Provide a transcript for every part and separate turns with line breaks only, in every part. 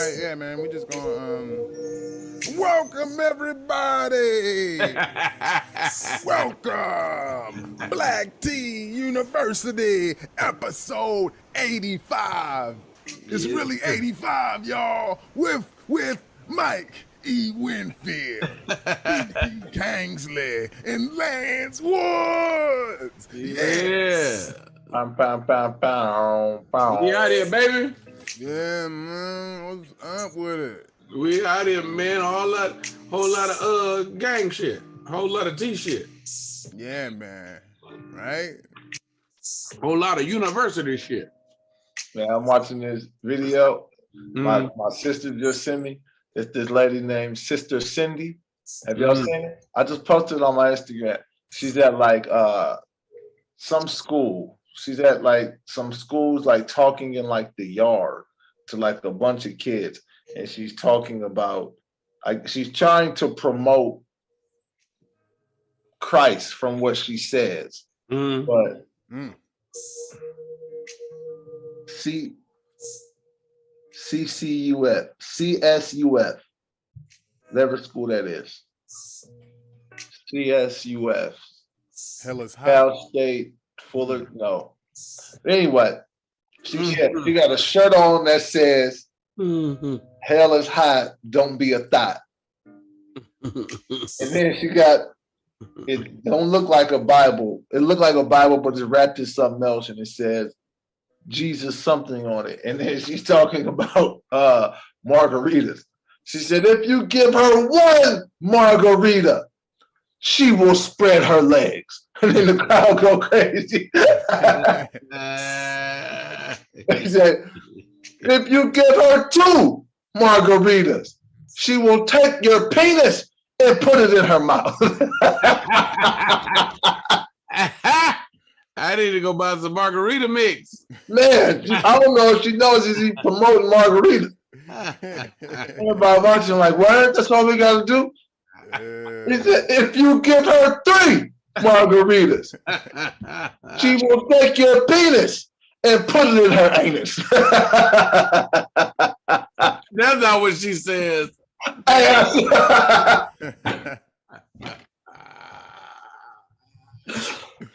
right, yeah, man. We just gonna welcome everybody. Welcome, Black Tea University, episode 85. It's really 85, y'all. With Mike E. Winfield, BT Kingsley, and Lance Woods.
Yeah.
Pow.
We out here, baby.
Yeah, man. What's up with it?
We out here, man. Whole lot of gang shit. Whole lot of T shit.
Yeah, man. Right?
Whole lot of university shit.
Man, I'm watching this video. My sister just sent me. It's this lady named Sister Cindy. Have y'all seen it? I just posted it on my Instagram. She's at like some school. She's at like some schools, like talking in like the yard to like a bunch of kids. And she's talking about, like, she's trying to promote Christ from what she says. But CSUF, whatever school that is. CSUF.
Hell is hot.
Cal State, Fuller, no. Anyway, she got a shirt on that says, hell is hot, don't be a thot. And then she got, it don't look like a Bible. It looked like a Bible, but it's wrapped in something else, and it says Jesus something on it. And then she's talking about margaritas. She said, if you give her one margarita, she will spread her legs. And then the crowd go crazy. He said, if you give her two margaritas, she will take your penis and put it in her mouth.
I need to go buy some margarita mix.
Man, I don't know if she knows is he promoting margarita. Everybody watching like, what? That's all we got to do? He said, if you give her three margaritas, she will take your penis and put it in her anus.
That's not what she says.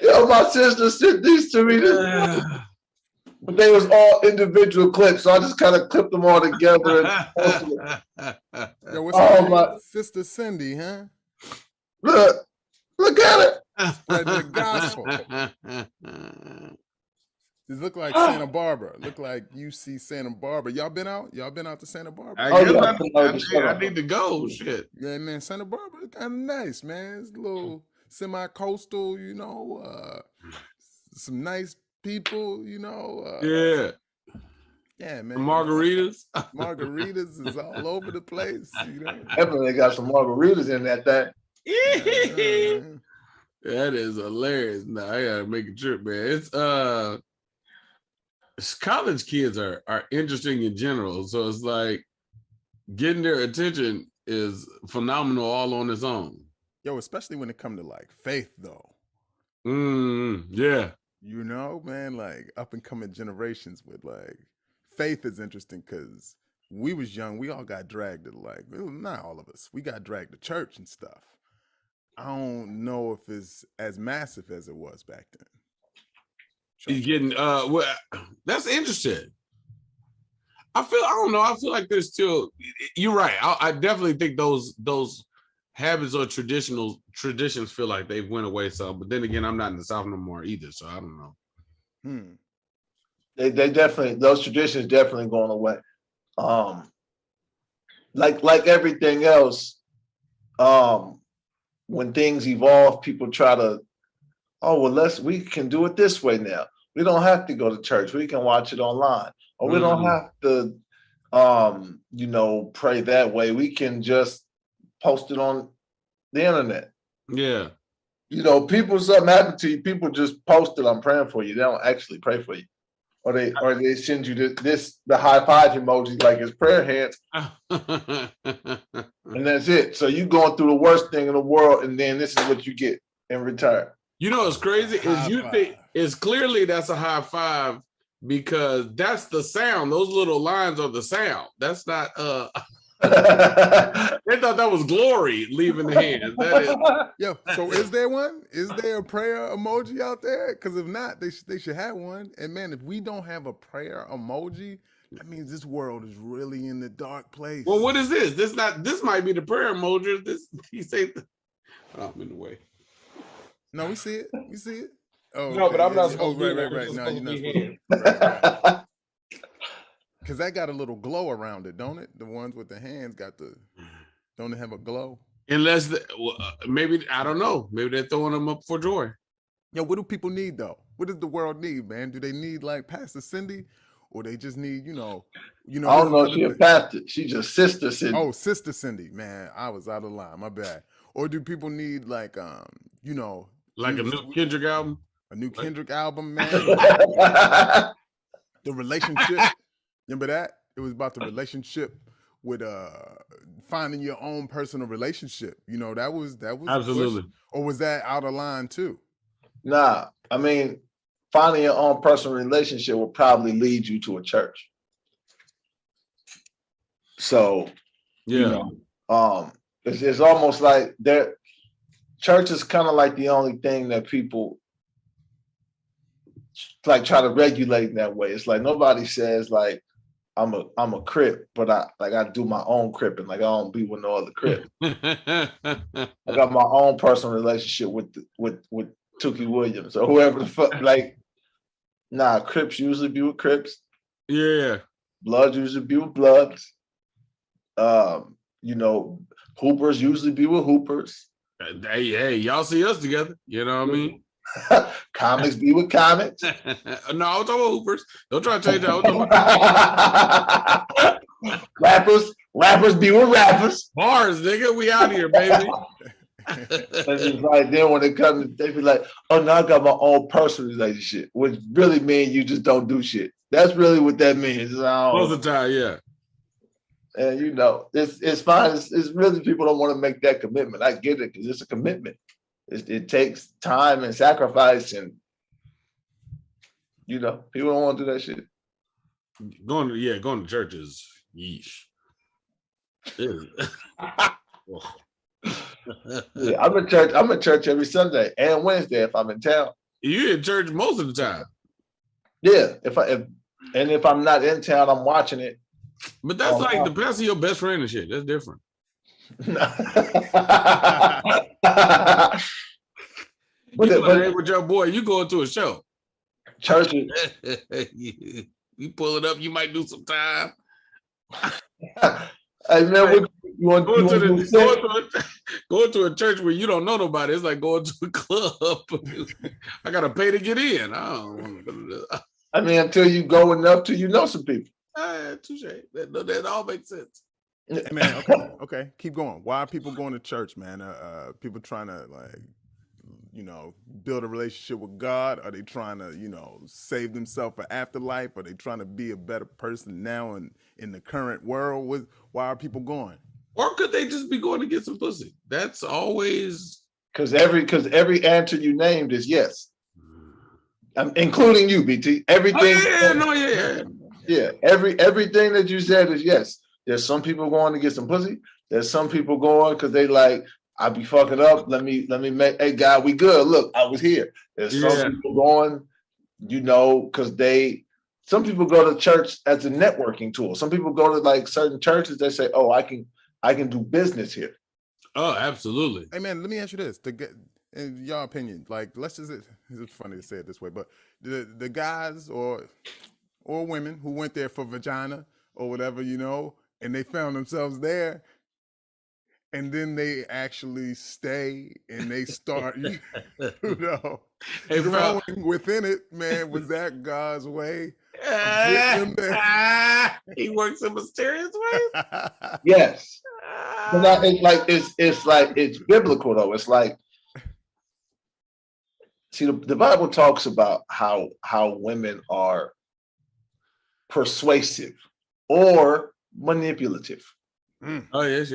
Yo, my sister sent these to me. But they was all individual clips, so I just kind of clipped them all together.
Yo, what's my Sister Cindy, huh?
Look at it.
Spread the gospel. This look like Santa Barbara. Look like UC Santa Barbara. Y'all been out? Y'all been out to Santa Barbara?
I need to go. Shit.
Yeah, man. Santa Barbara kind of nice, man. It's a little semi-coastal, you know. Some nice people, you know. Yeah, man.
Margaritas.
Margaritas is all over the place, you know.
Definitely got some margaritas in that thing.
That is hilarious. Nah, I gotta make a trip, man. It's college kids are interesting in general. So it's like getting their attention is phenomenal all on its own.
Yo, especially when it comes to like faith though.
Yeah.
You know, man, like up and coming generations with like faith is interesting because we was young, we all got dragged to like, well, not all of us, we got dragged to church and stuff. I don't know if it's as massive as it was back then.
He's getting well, that's interesting. I don't know. I feel like there's still, you're right. I definitely think those habits or traditions feel like they've went away some, but then again, I'm not in the South no more either, so I don't know.
They definitely, those traditions definitely going away. Like everything else, when things evolve, people try to, we can do it this way now. We don't have to go to church. We can watch it online. Or we don't have to, pray that way. We can just post it on the internet.
Yeah.
You know, something happened to you, people just post it, I'm praying for you. They don't actually pray for you. Or they send you the high five emoji like it's prayer hands. And that's it. So you going through the worst thing in the world, and then this is what you get in return.
You know what's crazy is you think it's clearly that's a high five because that's the sound. Those little lines are the sound. That's not they thought that was glory leaving the hands. That is.
Yeah. So is there one? Is there a prayer emoji out there? Because if not, they should have one. And man, if we don't have a prayer emoji, that means this world is really in the dark place.
Well, what is this? This might be the prayer emoji. This he say I'm in the way.
No, we see it. We see it. Oh,
no, but I'm not supposed to.
Right. No, you're not supposed to. Right. Because that got a little glow around it, don't it? The ones with the hands don't they have a glow?
Unless maybe I don't know. Maybe they're throwing them up for joy.
Yo, what do people need though? What does the world need, man? Do they need like Pastor Cindy, or they just need I
don't know if she a pastor. She just Sister Cindy.
Oh, Sister Cindy, man, I was out of line. My bad. Or do people need like
like a new Kendrick album?
A new Kendrick album, man. The relationship. Remember that? It was about the relationship with finding your own personal relationship. That was
absolutely.
Or was that out of line too?
Nah, I mean, finding your own personal relationship will probably lead you to a church. So,
yeah,
it's almost like church is kind of like the only thing that people like try to regulate in that way. It's like nobody says like I'm a Crip, but I do my own Cripping. Like I don't be with no other Crip. I got my own personal relationship with Tookie Williams or whoever the fuck. Like, nah, Crips usually be with Crips.
Yeah.
Bloods usually be with Bloods. Hoopers usually be with Hoopers.
Hey, y'all see us together. You know what I mean?
Comics be with comics.
No, I'm talking about Hoopers. Don't try to change that.
Rappers be with rappers.
Bars, nigga. We out here, baby.
It's just like then when it comes, they be like, "Oh, now I got my own personal relationship," which really means you just don't do shit. That's really what that means.
Most of the time, yeah.
And it's fine. It's really people don't want to make that commitment. I get it because it's a commitment. It takes time and sacrifice, and people don't want to do that shit.
Going to church is yeesh.
Yeah, I'm in church every Sunday and Wednesday if I'm in town.
You in church most of the time.
Yeah, if I'm not in town, I'm watching it.
But that's like the pastor your best friend and shit. That's different. With your boy, you going to a show.
Church.
You pull it up, you might do some time.
Hey man, going
to a church where you don't know nobody. It's like going to a club. I gotta pay to get in.
I mean, until you go enough till you know some people.
Touche. That all makes sense.
Man, okay. Keep going. Why are people going to church, man? People trying to build a relationship with God? Are they trying to, save themselves for afterlife? Are they trying to be a better person now in the current world? Why are people going?
Or could they just be going to get some pussy? That's always
because every answer you named is yes, including you, BT. Everything. Yeah. Everything that you said is yes. There's some people going to get some pussy. There's some people going because they like, I be fucking up. Let me make. Hey, God, we good. Look, I was here. There's some people going, because some people go to church as a networking tool. Some people go to like certain churches. They say, "Oh, I can do business here."
Oh, absolutely.
Hey, man, let me ask you this: in your opinion, like, it's funny to say it this way, but the guys or women who went there for vagina or whatever, and they found themselves there. And then they actually stay and they start, growing within it, man. Was that God's way?
He works in mysterious ways.
Yes, but it's biblical though. It's like, see, the Bible talks about how women are persuasive or manipulative.
Oh yes.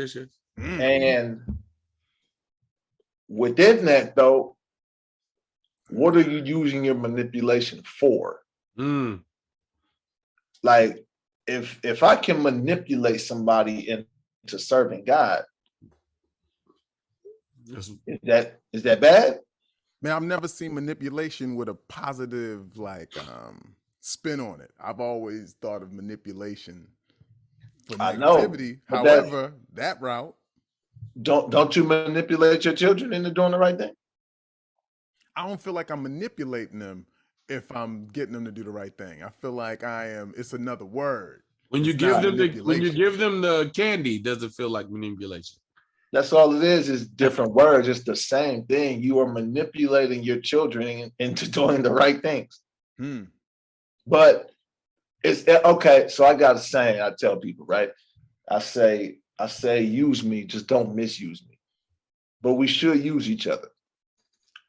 And within that, though, what are you using your manipulation for? like if I can manipulate somebody into serving God, is that bad?
Man, I've never seen manipulation with a positive like spin on it. I've always thought of manipulation for
I know,
negativity.
but
However, that route.
Don't you manipulate your children into doing the right thing?
I don't feel like I'm manipulating them if I'm getting them to do the right thing. I feel like I am. It's another word.
When you
It's not
give them the candy, does it feel like manipulation?
That's all it is different words. It's the same thing. You are manipulating your children into doing the right things. But it's okay. So I got a saying I tell people, right? I say, use me, just don't misuse me. But we should use each other.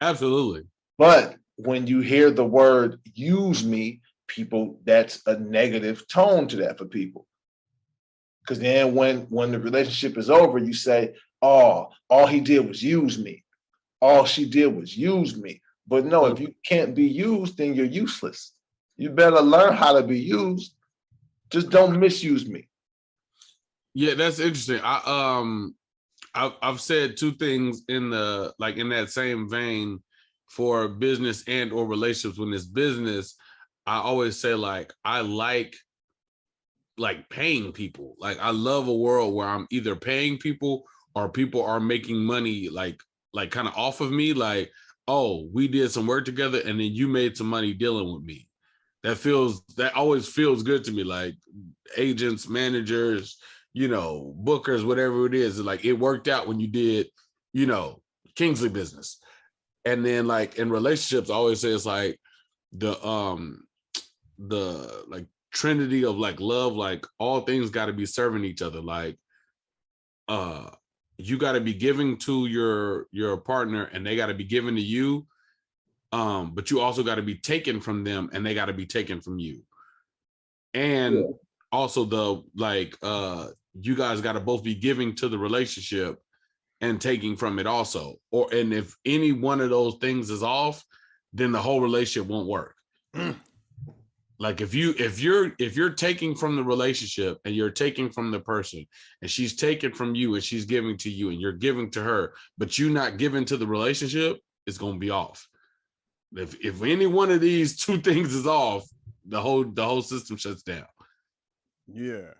Absolutely.
But when you hear the word use me, people, that's a negative tone to that for people. Because then when the relationship is over, you say, oh, all he did was use me. All she did was use me. But no, if you can't be used, then you're useless. You better learn how to be used. Just don't misuse me.
Yeah, that's interesting. I've said two things in that same vein for business and or relationships. When it's business, I always say I like paying people. Like I love a world where I'm either paying people or people are making money like kind of off of me. Like, oh, we did some work together and then you made some money dealing with me. That always feels good to me. Like agents, managers, bookers, whatever it is. Like it worked out when you did, Kingsley business. And then in relationships, I always say it's like the trinity of love, all things got to be serving each other. You got to be giving to your partner and they got to be given to you. But you also got to be taken from them and they got to be taken from you. And also you guys got to both be giving to the relationship and taking from it also. And if any one of those things is off, then the whole relationship won't work. Like if you're taking from the relationship and you're taking from the person and she's taking from you and she's giving to you and you're giving to her, but you're not giving to the relationship, it's going to be off. If any one of these two things is off, the whole system shuts down.
Yeah,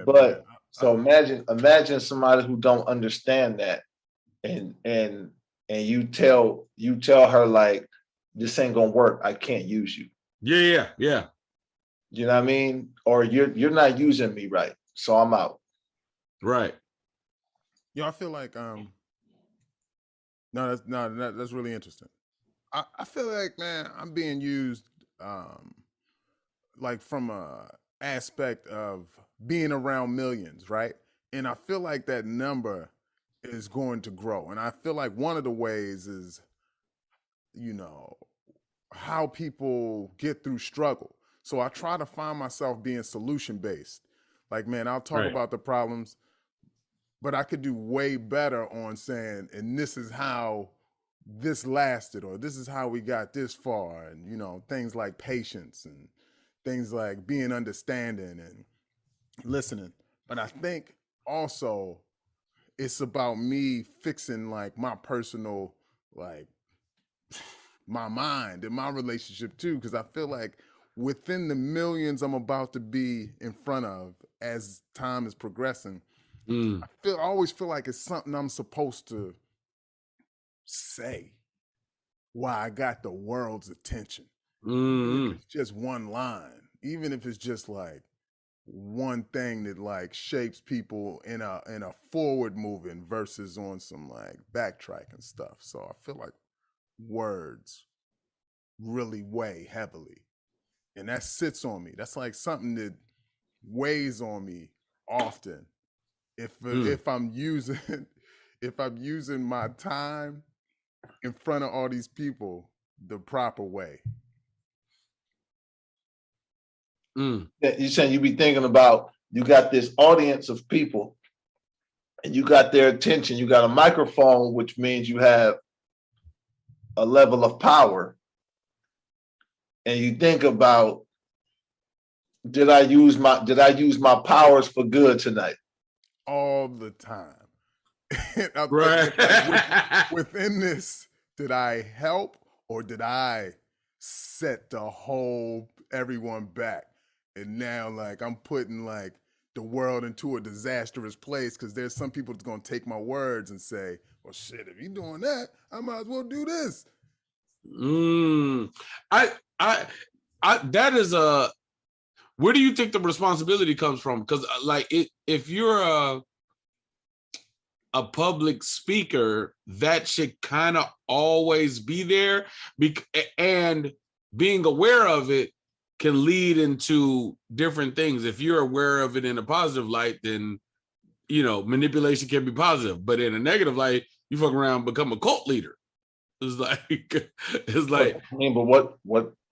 but so imagine somebody who don't understand that, and you tell her like, this ain't gonna work. I can't use you.
Yeah.
You know what I mean? Or you're not using me right, so I'm out.
Right.
I feel like that's really interesting. I feel like, man, I'm being used from a aspect of being around millions, right? And I feel like that number is going to grow. And I feel like one of the ways is, how people get through struggle. So I try to find myself being solution based. Like, man, I'll talk about the problems, but I could do way better on saying, and this is how this lasted, or this is how we got this far. And, things like patience and things like being understanding and listening. But I think also it's about me fixing my personal, my mind and my relationship too. Because I feel like within the millions I'm about to be in front of as time is progressing, I always feel like it's something I'm supposed to say why I got the world's attention. Even if it's just one line, even if it's just one thing that shapes people in a forward moving versus on some backtracking stuff. So I feel like words really weigh heavily, and that sits on me. That's something that weighs on me often. If I'm using my time in front of all these people the proper way.
You're saying you be thinking about, you got this audience of people and you got their attention. You got a microphone, which means you have a level of power. And you think about did I use my powers for good tonight?
All the time.
Right.
Within this, did I help or did I set the whole everyone back? And now, like, I'm putting like the world into a disastrous place because there's some people that's gonna take my words and say, "Well, shit, if you're doing that, I might as well do this."
That is a. Where do you think the responsibility comes from? Because if you're a public speaker, that should kind of always be there, and being aware of it can lead into different things. If you're aware of it in a positive light, then manipulation can be positive. But in a negative light, you fuck around, become a cult leader. It's like.
I mean, but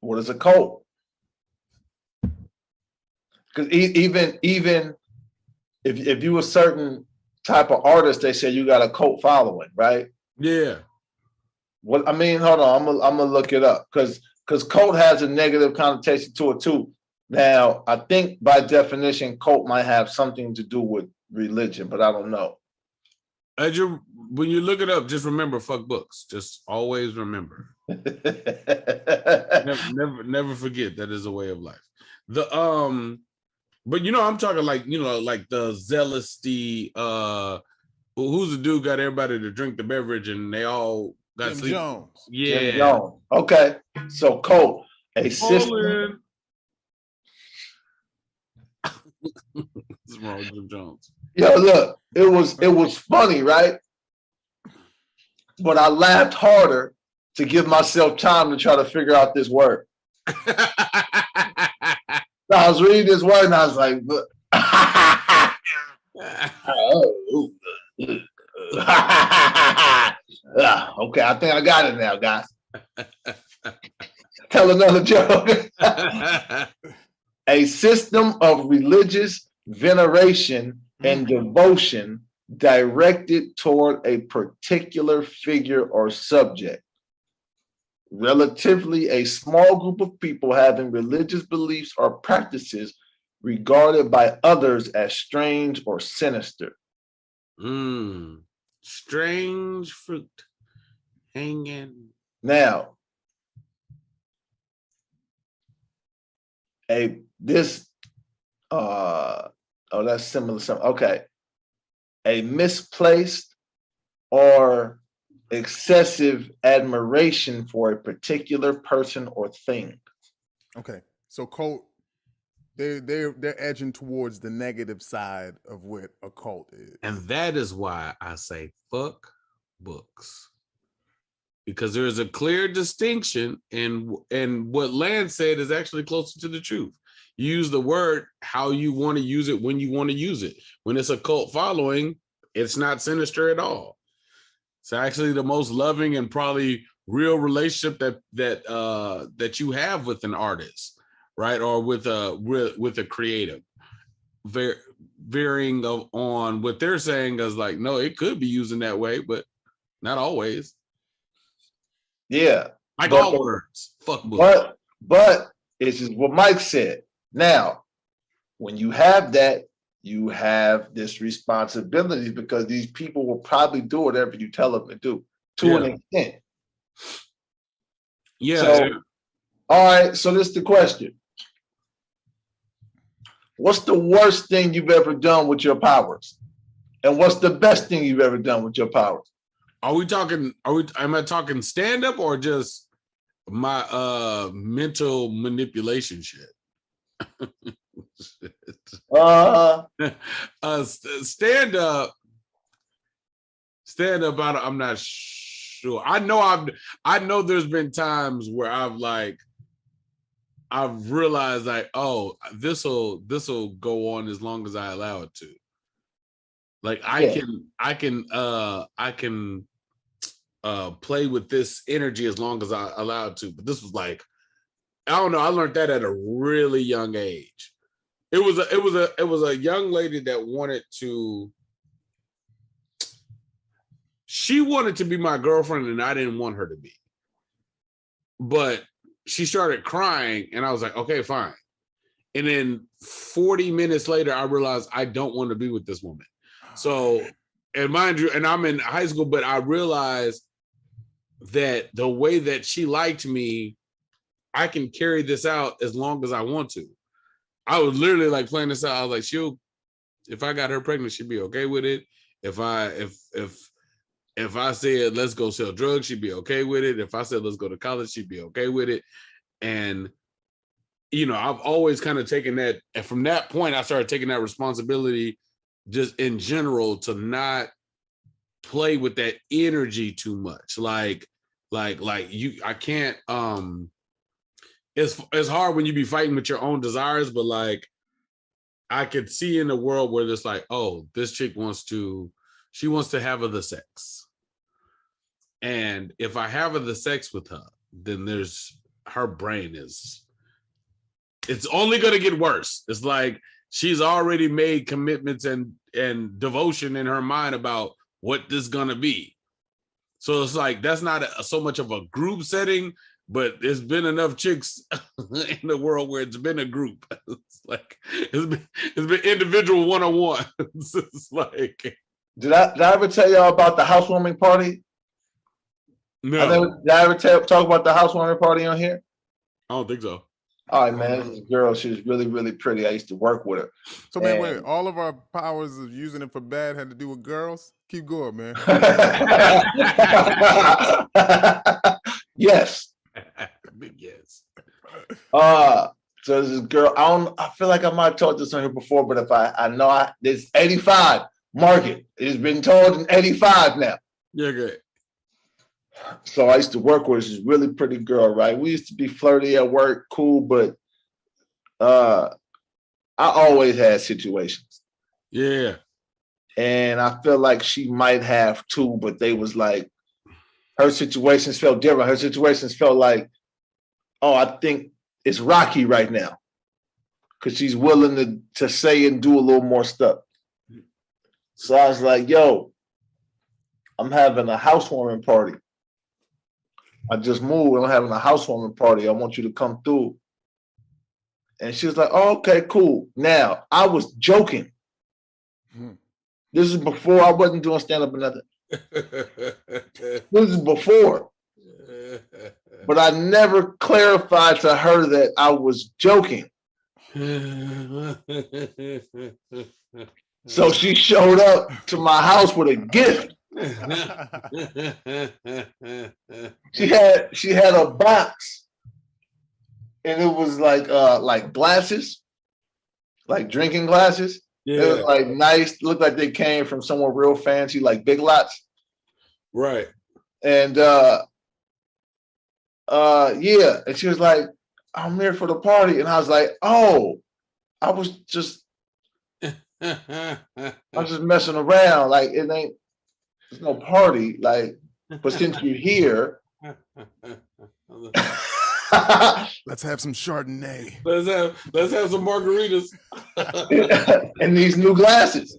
what is a cult? Because even if you a certain type of artist, they say you got a cult following, right?
Yeah.
What I mean, hold on, I'm gonna look it up because cult has a negative connotation to it too. Now, I think by definition, cult might have something to do with religion, but I don't know.
When you look it up, just remember, fuck books. Just always remember. never forget that is a way of life. But I'm talking like the zealous, who's the dude got everybody to drink the beverage and they all got
Jim
sleep.
Jones.
Yeah.
Jim Jones. Okay. So cult, a system.
What's wrong with Jim Jones?
Yo, look, it was funny, right? But I laughed harder to give myself time to try to figure out this word. I was reading this word and I was like, okay, I think I got it now, guys. Tell another joke. A system of religious veneration and devotion directed toward a particular figure or subject. Relatively a small group of people having religious beliefs or practices regarded by others as strange or sinister.
Strange fruit hanging.
Now, that's similar. Okay. A misplaced or excessive admiration for a particular person or thing.
Okay, so cult, they're edging towards the negative side of what a cult is,
and that is why I say fuck books, because there is a clear distinction, and what Lance said is actually closer to the truth. You use the word how you want to use it when you want to use it. When it's a cult following, it's not sinister at all. It's actually the most loving and probably real relationship that you have with an artist, right? Or with a creative. Varying on what they're saying is like, no, it could be used in that way, but not always.
Yeah.
Like all words. Fuck books.
But it's just what Mike said. Now, when you have that, you have this responsibility because these people will probably do whatever you tell them to do to an extent.
Yeah.
So, all right. So this is the question. What's the worst thing you've ever done with your powers? And what's the best thing you've ever done with your powers?
Am I talking stand-up or just my mental manipulation shit? Stand up, I'm not sure. I know there's been times where I've realized like, oh, this'll go on as long as I allow it to. Like I can play with this energy as long as I allow it to. But this was like, I don't know. I learned that at a really young age. It was a young lady that wanted to. She wanted to be my girlfriend, and I didn't want her to be. But she started crying, and I was like, okay, fine. And then 40 minutes later, I realized I don't want to be with this woman. So, and mind you, and I'm in high school, but I realized that the way that she liked me, I can carry this out as long as I want to. I was literally like playing this out. I was like, if I got her pregnant, she'd be okay with it. If I said let's go sell drugs, she'd be okay with it. If I said let's go to college, she'd be okay with it. And I've always kind of taken that, and from that point, I started taking that responsibility just in general to not play with that energy too much. I can't, it's hard when you be fighting with your own desires, but like, I could see in the world where it's like, oh, this chick wants to have the sex. And if I have the sex with her, then her brain it's only going to get worse. It's like she's already made commitments and devotion in her mind about what this is going to be. So it's like, that's not so much of a group setting, but there's been enough chicks in the world where it's been a group. It's like, it's been individual one-on-one. It's like.
Did I ever tell y'all about the housewarming party?
No.
Did I ever talk about the housewarming party on here?
I don't think so.
All right, man. This is a girl. She was really, really pretty. I used to work with her.
So, man, wait. All of our powers of using it for bad had to do with girls? Keep going, man.
Yes.
Big yes.
So this girl, I feel like I might have told this on here before, but if I know this 85, mark it. It's been told in 85 now.
Yeah, good.
So I used to work with this really pretty girl, right? We used to be flirty at work, cool, but I always had situations.
Yeah.
And I feel like she might have too, but they was like, her situations felt different. Her situations felt like, oh, I think it's rocky right now. Because she's willing to say and do a little more stuff. So I was like, yo, I'm having a housewarming party. I just moved. I'm having a housewarming party. I want you to come through. And she was like, oh, okay, cool. Now, I was joking. This is before I wasn't doing stand-up or nothing. This is before. But I never clarified to her that I was joking. So she showed up to my house with a gift. She had a box, and it was like glasses, like drinking glasses. Yeah. It was like nice, looked like they came from somewhere real fancy, like Big Lots.
Right.
And yeah, and she was like, I'm here for the party. And I was like, oh, I was just messing around. Like, there's no party. Like, but since you're here,
let's have some Chardonnay.
Let's have some margaritas.
And these new glasses.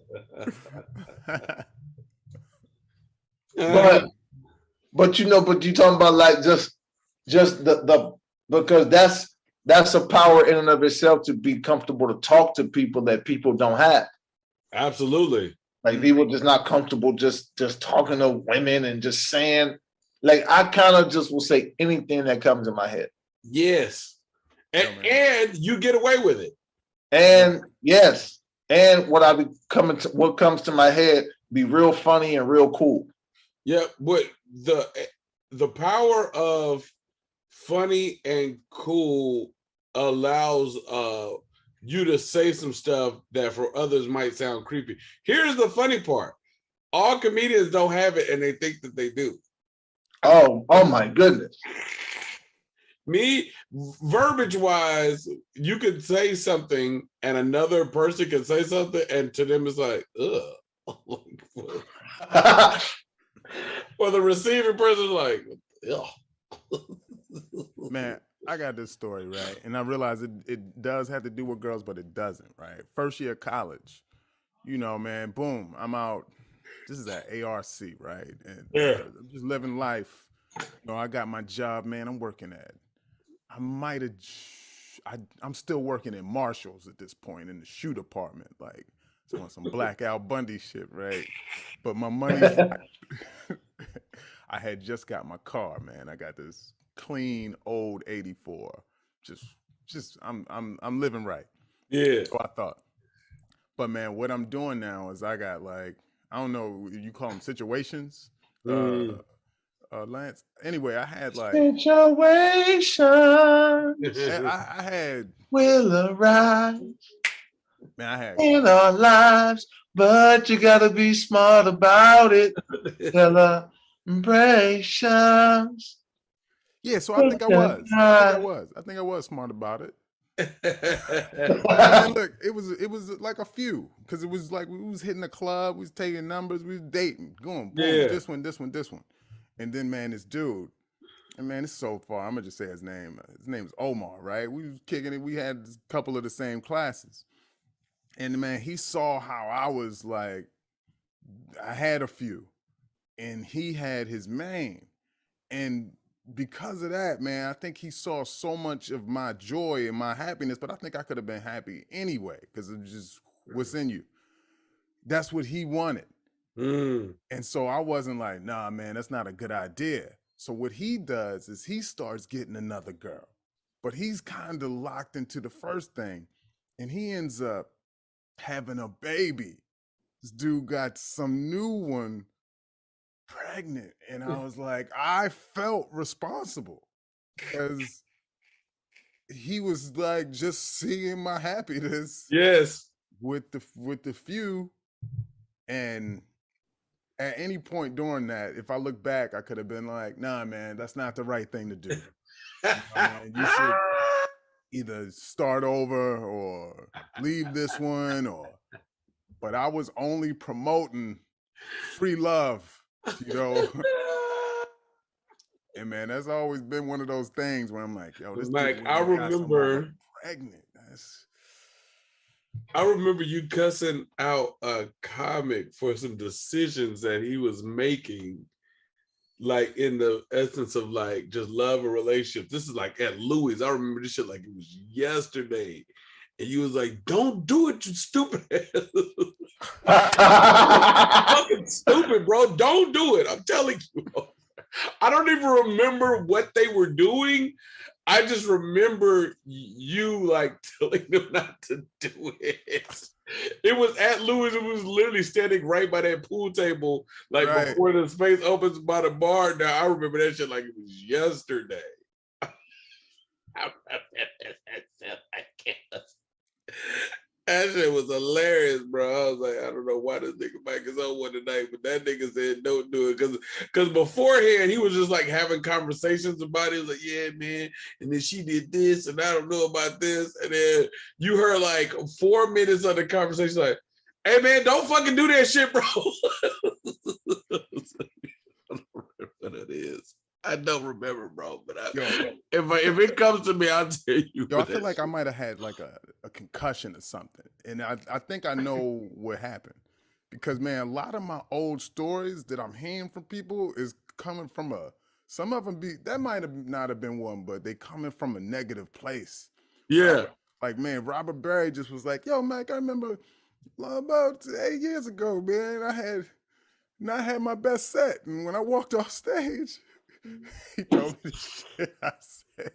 But you talking about like just the because that's a power in and of itself to be comfortable to talk to people that people don't have.
Absolutely.
Like people just not comfortable just talking to women and just saying, like, I kind of just will say anything that comes in my head.
Yes. And you get away with it.
And yes. And what comes to my head be real funny and real cool.
Yeah, but the power of funny and cool allows you to say some stuff that for others might sound creepy. Here's the funny part. All comedians don't have it and they think that they do.
Oh my goodness.
Me, verbiage wise, you could say something and another person can say something and to them it's like, ugh. Or the receiving person is like, ugh.
Man, I got this story, right? And I realize it does have to do with girls, but it doesn't, right? First year of college, man, boom, I'm out. This is at ARC, right? And I'm just living life. I got my job, man. I'm working at. I'm still working in Marshalls at this point in the shoe department, like some Black Al Bundy shit, right? But my money, I had just got my car, man. I got this clean old '84. Just I'm living right.
Yeah.
So I thought. But man, what I'm doing now is I got like, I don't know, you call them situations, Lance. Anyway, I had like
situations
I had
will arise
man, I had
in our lives, but you gotta be smart about it. Celebrations.
yeah, so I think I was. I think I was smart about it. Man, look, it was like a few, because it was like we was hitting the club, we was taking numbers, we was dating, going boom, this one, and then man, this dude, and man, it's so far. I'm gonna just say his name. His name is Omar, right? We was kicking it. We had a couple of the same classes, and man, he saw how I was like, I had a few, and he had his main, and because of that, man, I think he saw so much of my joy and my happiness, but I think I could have been happy anyway because it's just what's in you. That's what he wanted. And so I wasn't like, nah, man, that's not a good idea. So what he does is he starts getting another girl, but he's kind of locked into the first thing, and he ends up having a baby. This dude got some new one pregnant, and I was like, I felt responsible because he was like just seeing my happiness,
yes,
with the few, and at any point during that, if I look back, I could have been like, nah, man, that's not the right thing to do. You know, man, you should either start over or leave this one, but I was only promoting free love, you know. And man, that's always been one of those things where I'm like, yo, this
like
dude
I
got some
remember
pregnant.
I remember you cussing out a comic for some decisions that he was making, like in the essence of like just love and relationships. This is like at Louis. I remember this shit like it was yesterday. And you was like, don't do it, you stupid ass. Fucking stupid, bro. Don't do it. I'm telling you. I don't even remember what they were doing. I just remember you like telling them not to do it. It was at Louis. It was literally standing right by that pool table, like right before the space opens by the bar. Now I remember that shit like it was yesterday. That shit was hilarious, bro. I was like, I don't know why this nigga Mike is on one tonight, but that nigga said don't do it. Because beforehand, he was just like having conversations about it. He was like, yeah, man. And then she did this, and I don't know about this. And then you heard like 4 minutes of the conversation, like, hey, man, don't fucking do that shit, bro. I don't remember what it is. I don't remember, bro. But if it comes to me, I'll tell you.
Yo, I feel like I might have had like a concussion or something. And I think I know what happened. Because, man, a lot of my old stories that I'm hearing from people is coming from some of them that might have not have been one, but they coming from a negative place.
Yeah.
Like, man, Robert Berry just was like, yo, Mike, I remember about 8 years ago, man, I had my best set. And when I walked off stage, he told me the shit I
said.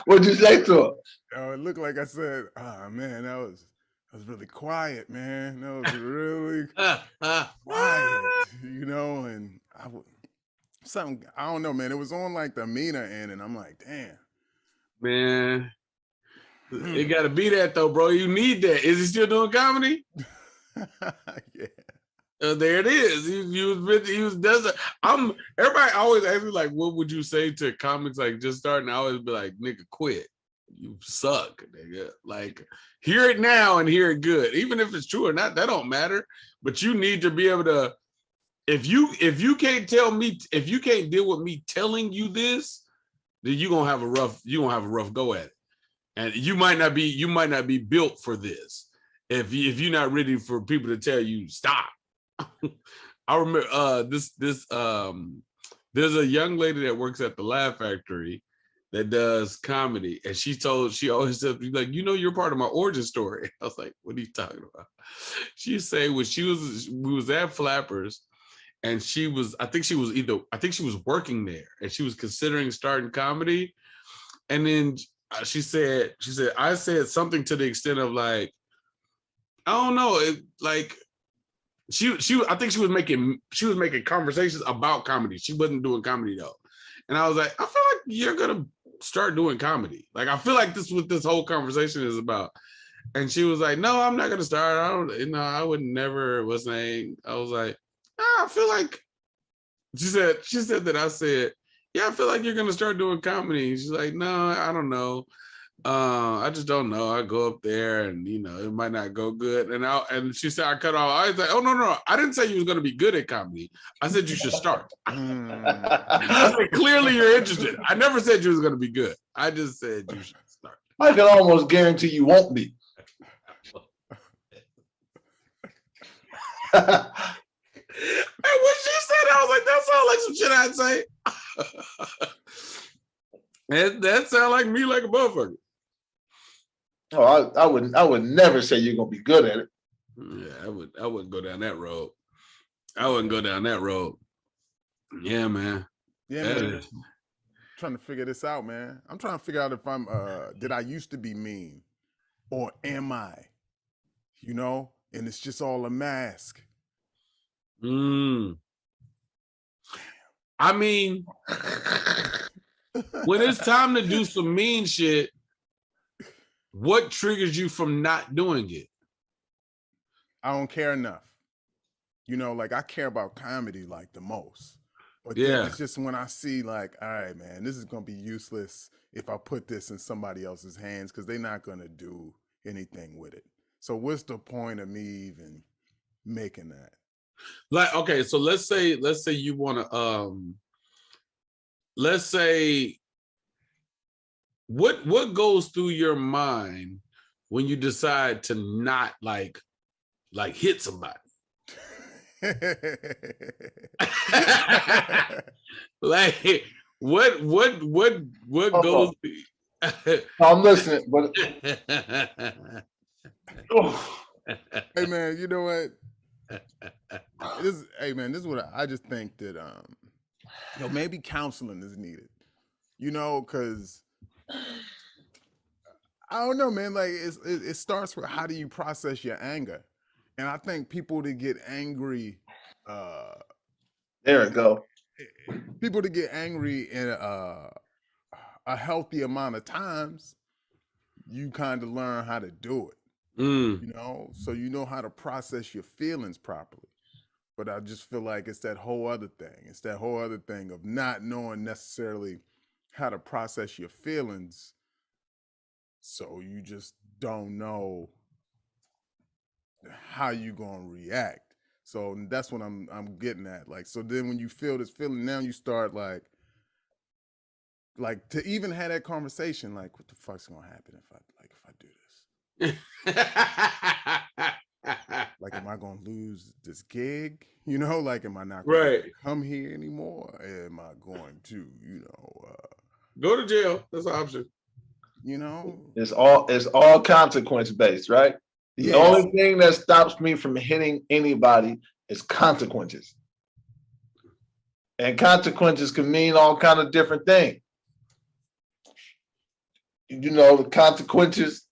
What'd you say to him?
Oh, it looked like I said, man, that was really quiet, man. That was really quiet, you know, and I don't know, man. It was on like the meaner end, and I'm like, damn.
Man. It gotta be that though, bro. You need that. Is he still doing comedy?
Yeah.
There it is. He was desert. Everybody always asks me like, what would you say to comics like just starting? I always be like, nigga, quit. You suck, nigga. Like, hear it now and hear it good. Even if it's true or not, that don't matter. But you need to be able to, if you can't tell me, if you can't deal with me telling you this, then you're gonna have a rough go at it. And you might not be built for this if you're not ready for people to tell you stop. I remember there's a young lady that works at the Laugh Factory, that does comedy, and she always said, like, you know, you're part of my origin story. I was like, what are you talking about? She said when we was at Flappers, and I think she was working there, and she was considering starting comedy, and then she said I said something to the extent of like, I don't know, like I think she was making conversations about comedy. She wasn't doing comedy though. And I was like, I feel like you're gonna start doing comedy. Like, I feel like this is what this whole conversation is about. And she was like, no, I'm not gonna start. I would never was saying. I was like, I feel like she said that I said, yeah, I feel like you're gonna start doing comedy. She's like, no, I don't know. I just don't know. I go up there and, you know, it might not go good. And she said I cut off. I was like, oh no, I didn't say you was gonna be good at comedy. I said you should start. I said, clearly you're interested. I never said you was gonna be good. I just said you should start.
I can almost guarantee you won't be.
And when she said, I was like, that sounds like some shit I'd say. that sound like me, like a motherfucker.
Oh, I would never say you're gonna be good at it.
Yeah, I wouldn't go down that road. I wouldn't go down that road. Yeah, man.
Yeah, man. Trying to figure this out, man. I'm trying to figure out if I'm did I used to be mean, or am I? You know, and it's just all a mask.
I mean, when it's time to do some mean shit, what triggers you from not doing it?
I don't care enough. You know, like, I care about comedy like the most. But
yeah,
it's just when I see like, all right, man, this is gonna be useless if I put this in somebody else's hands, because they're not gonna do anything with it. So what's the point of me even making that?
Like, okay, so let's say you want to let's say what goes through your mind when you decide to not like hit somebody? Like, what goes?
I'm listening, but
hey man, you know what? This is what I just think that you know, maybe counseling is needed. You know, because I don't know, man. Like, it starts with, how do you process your anger? And I think people that get angry,
there we go.
People that get angry in a healthy amount of times, you kind of learn how to do it. You know, so you know how to process your feelings properly. But I just feel like it's that whole other thing. It's that whole other thing of not knowing necessarily how to process your feelings. So you just don't know how you gonna react. So that's what I'm getting at. Like, so then when you feel this feeling, now you start like to even have that conversation, like, what the fuck's gonna happen if I do this? Like, am I gonna lose this gig? You know, like, am I not going to come here anymore? Am I going to, you know,
go to jail? That's an option.
You know,
it's all consequence based, right? The only thing that stops me from hitting anybody is consequences. And consequences can mean all kind of different things. You know, the consequences,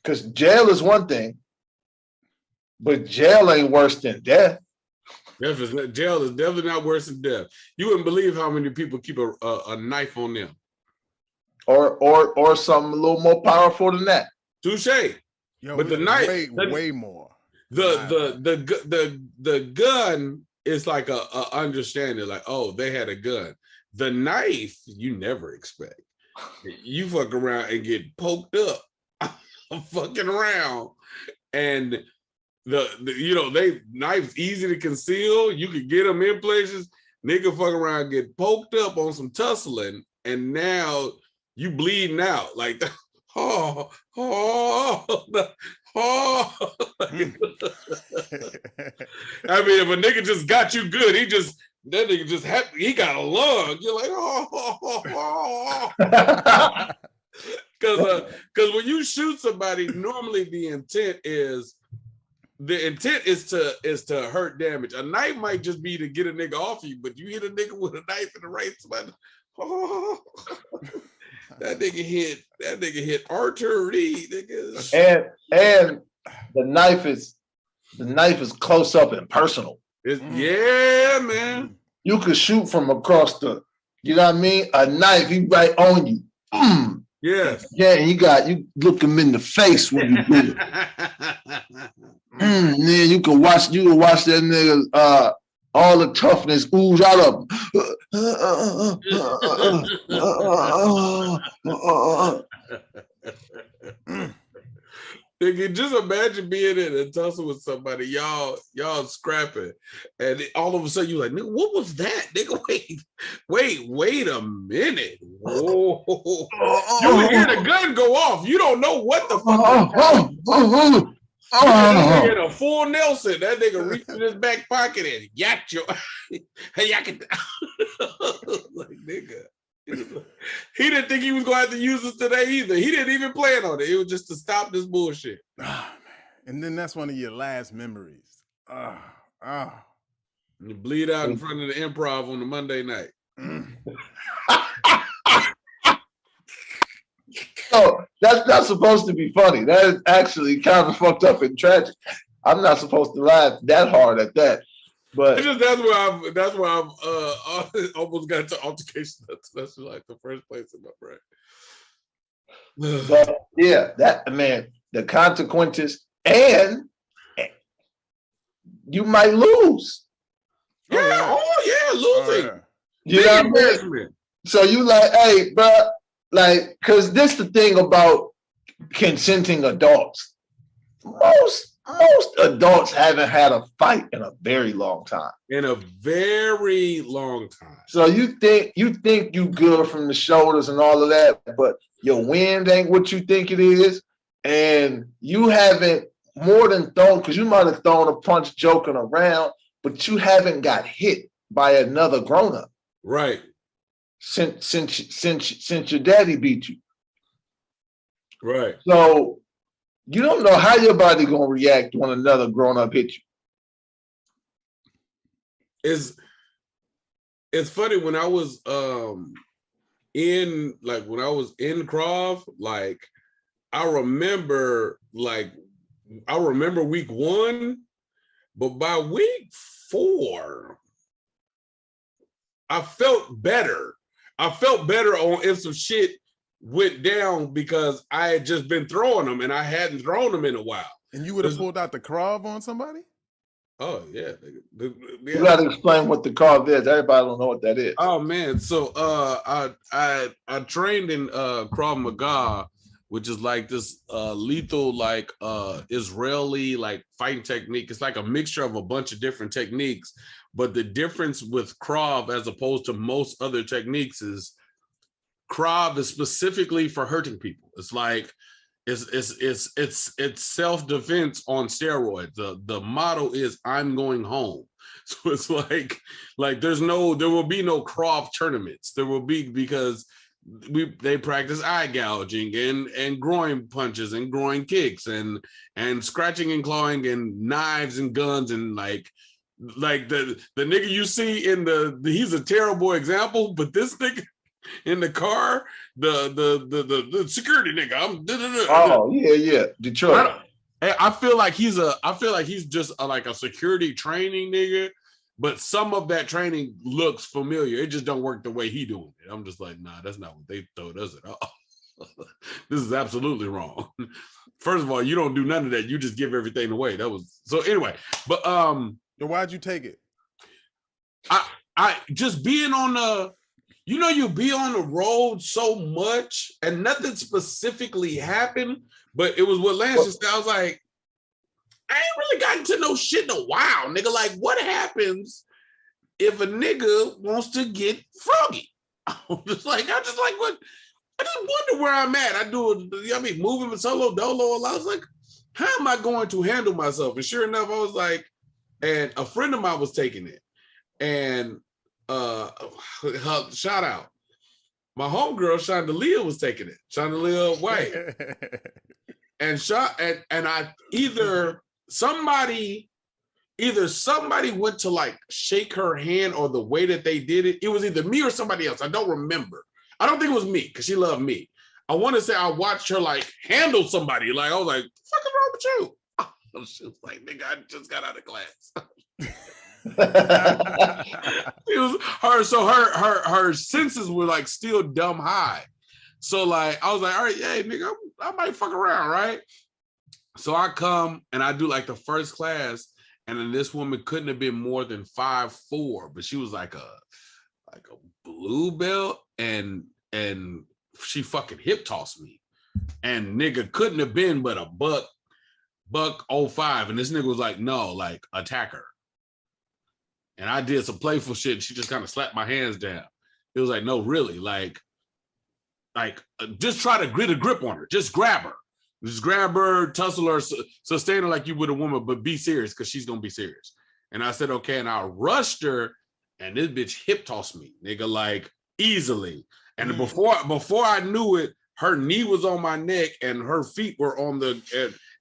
because jail is one thing, but jail ain't worse than death.
Jail is definitely not worse than death. You wouldn't believe how many people keep a knife on them. Or
something a little more powerful than that.
Touche. But the knife,
way more.
The gun is like a understanding, like, oh, they had a gun. The knife, you never expect. You fuck around and get poked up. I'm fucking around, and they knives easy to conceal. You could get them in places. Nigga fuck around, get poked up on some tussling, and now you bleeding out like, oh. I mean, if a nigga just got you good, he just that nigga just happy he got a lung. You're like, because when you shoot somebody, normally the intent is to hurt damage. A knife might just be to get a nigga off you, but you hit a nigga with a knife in the right spot. That nigga hit artery, nigga.
And the knife is close up and personal.
Yeah, man.
You could shoot from across the, you know what I mean? A knife, he right on you.
Yes.
Yeah, and you look him in the face when you do it. Man, you can watch that nigga all the toughness ooze out of him.
Nigga, just imagine being in a tussle with somebody, y'all scrapping, and all of a sudden you're like, nigga, what was that? Nigga, wait a minute. Whoa. You hear the gun go off. You don't know what the fuck. In a full Nelson, that nigga reached in his back pocket and yacked your like nigga. He didn't think he was going to have to use this today either. He didn't even plan on it. It was just to stop this bullshit.
And then that's one of your last memories.
You bleed out in front of the Improv on the Monday night.
No, that's not supposed to be funny. That is actually kind of fucked up and tragic. I'm not supposed to laugh that hard at that. But
that's where I've almost got to altercation. That's like the first place in my brain.
But yeah, that man, the consequences, and you might lose.
Yeah, losing.
You know what I mean? So you like, hey, bro, like, cause this the thing about consenting adults. Most adults haven't had a fight in a very long time. So you think you good from the shoulders and all of that, but your wind ain't what you think it is, and you haven't more than thrown, because you might have thrown a punch joking around, but you haven't got hit by another grown-up.
Right.
Since your daddy beat you.
Right.
So you don't know how your body gonna react when another grown-up hit
you. It's funny when I was in Krav, like I remember week 1, but by week 4, I felt better. I felt better on if some shit went down because I had just been throwing them and I hadn't thrown them in a while.
And you would have pulled out the Krav on somebody?
Oh yeah.
You gotta explain what the Krav is. Everybody don't know what that is.
Oh man. So I trained in Krav Maga, which is like this lethal, like Israeli like fighting technique. It's like a mixture of a bunch of different techniques. But the difference with Krav as opposed to most other techniques is Krav is specifically for hurting people. It's like it's self-defense on steroids. The motto is I'm going home. So it's like there will be no Krav tournaments. There will be, because they practice eye gouging and groin punches and groin kicks and scratching and clawing and knives and guns and like the nigga you see in he's a terrible example, but this nigga in the car, the security nigga.
Oh yeah, Detroit.
I feel like he's just like a security training nigga, but some of that training looks familiar. It just don't work the way he doing it. I'm just like, nah, that's not what they told us at all. This is absolutely wrong. First of all, you don't do none of that. You just give everything away. That was so anyway. But
so why'd you take it?
I just being on the. You be on the road so much and nothing specifically happened, but it was what Lance just said. I was like, I ain't really gotten to know shit in a while, nigga. Like, what happens if a nigga wants to get froggy? I'm just like, what? I just wonder where I'm at. Moving solo dolo a lot. I was like, how am I going to handle myself? And sure enough, I was like, and a friend of mine was taking it. And shout out. My homegirl Chandelier was taking it. Chandelier White. and I either somebody went to like shake her hand, or the way that they did it, it was either me or somebody else. I don't remember. I don't think it was me because she loved me. I want to say I watched her like handle somebody. Like I was like, "What the fuck is wrong with you?" She was like, "Nigga, I just got out of class." It was her. So her senses were like still dumb high. So like I was like, "All right, yeah, nigga, I might fuck around, right?" So I come and I do like the first class, and then this woman couldn't have been more than 5'4", but she was like a blue belt, and she fucking hip tossed me, and nigga couldn't have been but a buck 05, and this nigga was like, no, like attack her, and I did some playful shit, and she just kind of slapped my hands down. It was like, no, really, like just try to get a grip on her, just grab her, tussle her, sustain her like you would a woman, but be serious because she's gonna be serious. And I said, okay, and I rushed her, and this bitch hip tossed me, nigga, like easily. And before I knew it, her knee was on my neck and her feet were on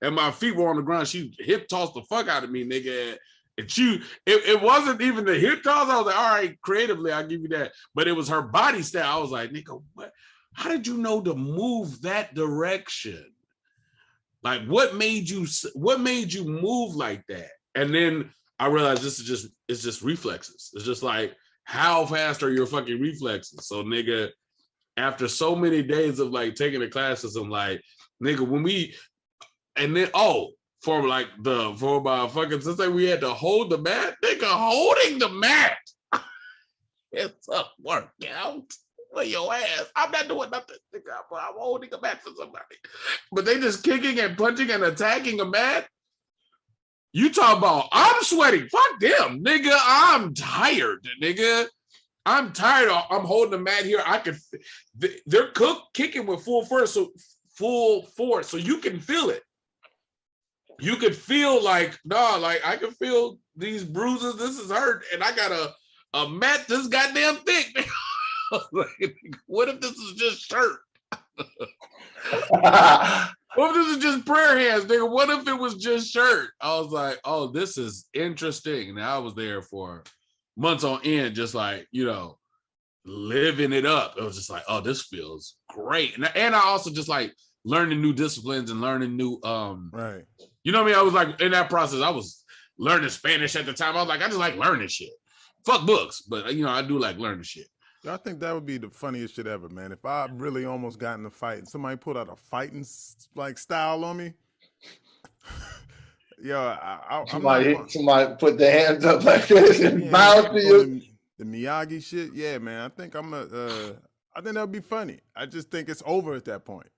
and my feet were on the ground. She hip tossed the fuck out of me, nigga. And it wasn't even the hip toss. I was like, all right, creatively, I'll give you that. But it was her body style. I was like, nigga, what? How did you know to move that direction? Like, what made you move like that? And then I realized it's just reflexes. It's just like, how fast are your fucking reflexes? So nigga, after so many days of like taking the classes, I'm like, nigga, for about fucking, since like we had to hold the mat, nigga, holding the mat. It's a workout for your ass. I'm not doing nothing, nigga, but I'm holding a mat for somebody. But they just kicking and punching and attacking a mat. You talk about, I'm sweating. Fuck them, nigga. I'm tired, nigga. I'm tired. I'm holding the mat here. They're kicking with full force, so you can feel it. You could feel like, like I can feel these bruises. This is hurt, and I got a mat this goddamn thick. Like, what if this is just shirt? What if this is just prayer hands, nigga? What if it was just shirt? I was like, oh, this is interesting. And I was there for months on end, just like, living it up. It was just like, oh, this feels great. And I also just like learning new disciplines and learning new,
right.
You know what I mean? I was like, in that process, I was learning Spanish at the time. I was like, I just like learning shit. Fuck books, but I do like learning shit.
I think that would be the funniest shit ever, man. If I really almost got in a fight and somebody pulled out a fighting like style on me, yo,
somebody put their hands up like this and bow to you.
The Miyagi shit, yeah, man. I think I think that would be funny. I just think it's over at that point.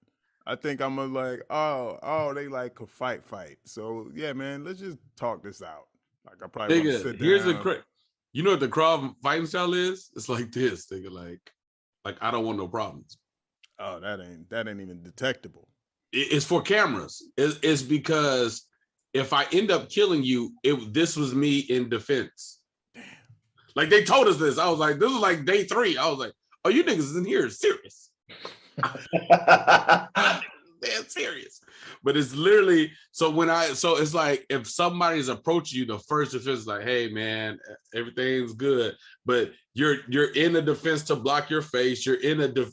I think I'm like, oh, they like a fight. So yeah, man, let's just talk this out. Like I probably want to sit down.
Here's the you know what the Krav fighting style is? It's like this, nigga. Like I don't want no problems.
Oh, that ain't even detectable.
It's for cameras. It's because if I end up killing you, this was me in defense. Damn. Like they told us this. I was like, this was like day 3. I was like, oh, you niggas in here serious. They're serious. But it's literally, so it's like if somebody's approaching you, the first defense is like, hey man, everything's good. But you're in a defense to block your face. You're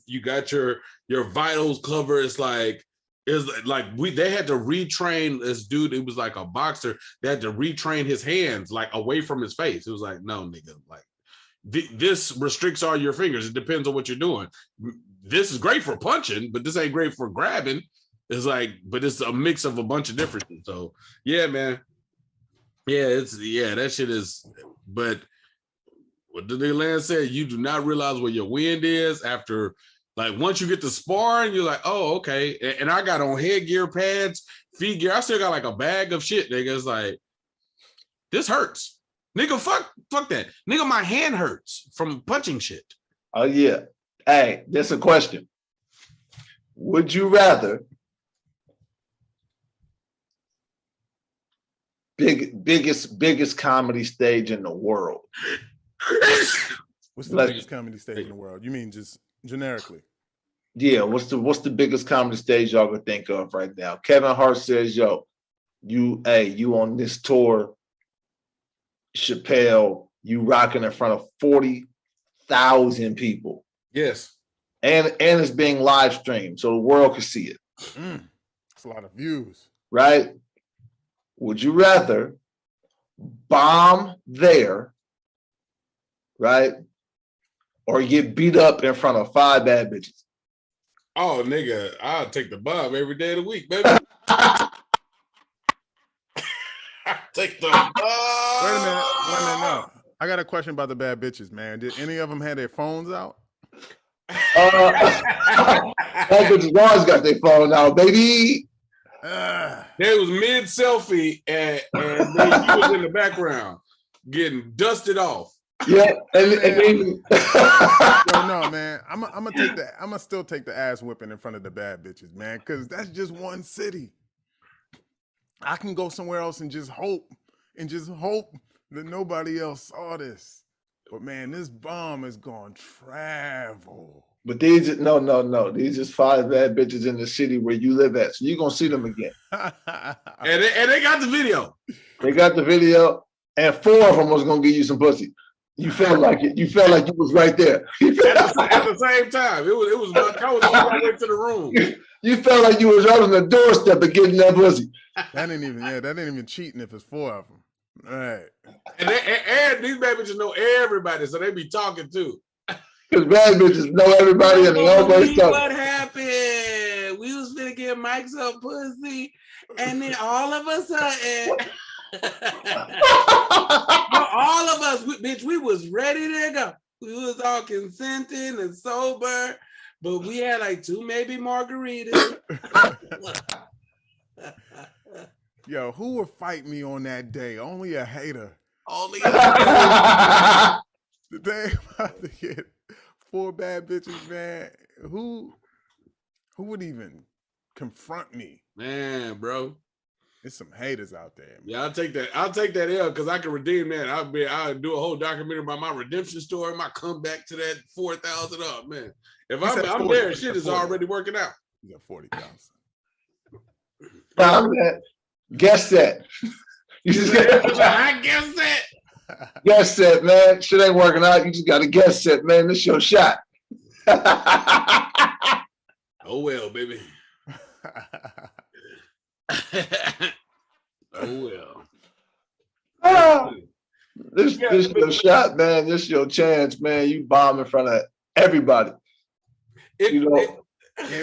you got your vitals covered. It's like they had to retrain this dude. It was like a boxer. They had to retrain his hands like away from his face. It was like, no, nigga, like this restricts all your fingers. It depends on what you're doing. This is great for punching, but this ain't great for grabbing. It's like, but it's a mix of a bunch of different things. So yeah, man. Yeah, that shit is, but what the nigga Lance said, you do not realize where your wind is after, like once you get to sparring, you're like, oh, okay. And I got on headgear, pads, feet gear. I still got like a bag of shit, nigga. It's like, this hurts. Nigga, fuck that. Nigga, my hand hurts from punching shit.
Oh yeah. Hey, that's a question. Would you rather biggest comedy stage in the world?
What's the biggest comedy stage in the world? You mean just generically?
Yeah, what's the biggest comedy stage y'all could think of right now? Kevin Hart says, yo, you on this tour, Chappelle, you rocking in front of 40,000 people.
Yes.
And it's being live streamed, so the world can see it.
It's a lot of views.
Right? Would you rather bomb there, right? Or get beat up in front of 5 bad bitches?
Oh, nigga, I'll take the bomb every day of the week, baby. Take the bomb.
Wait a minute, no. I got a question about the bad bitches, man. Did any of them have their phones out?
Bad bitches always got their phone out, baby.
They was mid selfie and then you was in the background getting dusted off.
Yeah, and then
yo, no, man. I'm gonna still take the ass whipping in front of the bad bitches, man, because that's just one city. I can go somewhere else and just hope that nobody else saw this. But man, this bomb is gonna travel.
But these no. These just 5 bad bitches in the city where you live at. So you're gonna see them again.
and they got the video.
They got the video, and 4 of them was gonna give you some pussy. You felt like it. You felt like you was right there.
At the same time, it was I was on my way to the room.
You felt like you was right on the doorstep of getting that pussy.
That ain't even cheating if it's 4 of them. All right.
And these bad bitches know everybody, so they be talking too.
Because bad bitches know everybody and they always talk.
What happened? We was finna get Mike some pussy, and then all of a sudden, all of us, bitch, we was ready to go. We was all consenting and sober, but we had like 2 maybe margaritas.
Yo, who would fight me on that day? Only a hater.
Only a hater.
The day I'm about to get 4 bad bitches, man. Who would even confront me?
Man, bro.
There's some haters out there, man.
Yeah, I'll take that L because I can redeem that. I'll do a whole documentary about my redemption story, my comeback to that 4,000 up, man. If I'm there, shit is already working out.
You got 40,000.
Guess that. You just
I guess that.
Guess that, man. Shit ain't working out. You just got to guess that, man. This your shot.
Oh well, baby. Oh well.
This your shot, man. This your chance, man. You bomb in front of everybody.
It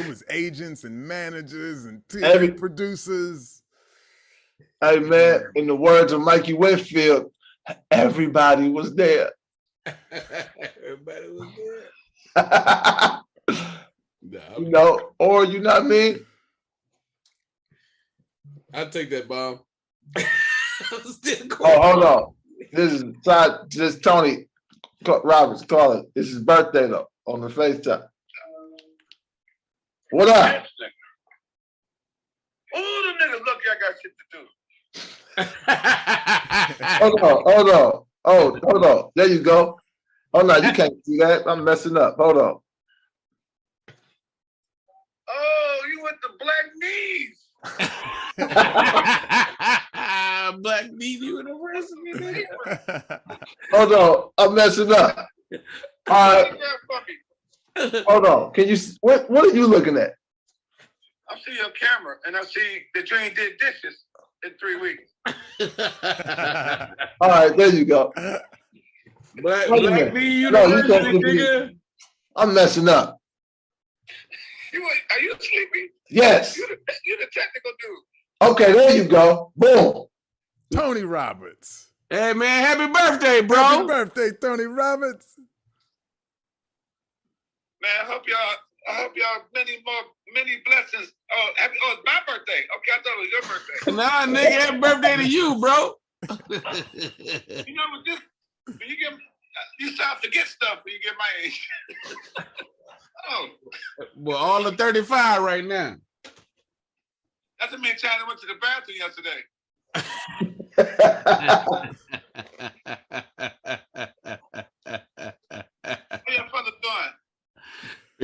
was agents and managers and TV producers.
Hey, man, in the words of Mikey Winfield, everybody was there.
Everybody was there.
Or you know what I mean?
I'll take that bomb.
Hold on. This is Tony Roberts calling. It's his birthday though on the FaceTime. What up?
Oh, them niggas lucky I got shit to do.
Hold on. There you go. Oh no, you can't see that. I'm messing up. Hold on.
Oh, you went to Black Knees.
Black Knees University.
Hold on, I'm messing up. All right. Hold on. Can you? What are you looking at?
I see your camera, and I see that you ain't did dishes in 3 weeks.
All right, there you go.
Black Knee University, nigga.
I'm messing up.
Are you sleepy?
Yes.
You're the technical dude.
Okay, there you go. Boom.
Tony Roberts.
Hey man, happy birthday, bro.
Happy birthday, Tony Roberts.
Man, I hope y'all many blessings. It's my birthday. Okay, I thought it was your birthday.
Nah, nigga, happy birthday to you, bro.
You know what this? When you start to forget stuff when you get my age. Oh.
Well, all of 35 right now.
That's how many times I went to the bathroom yesterday.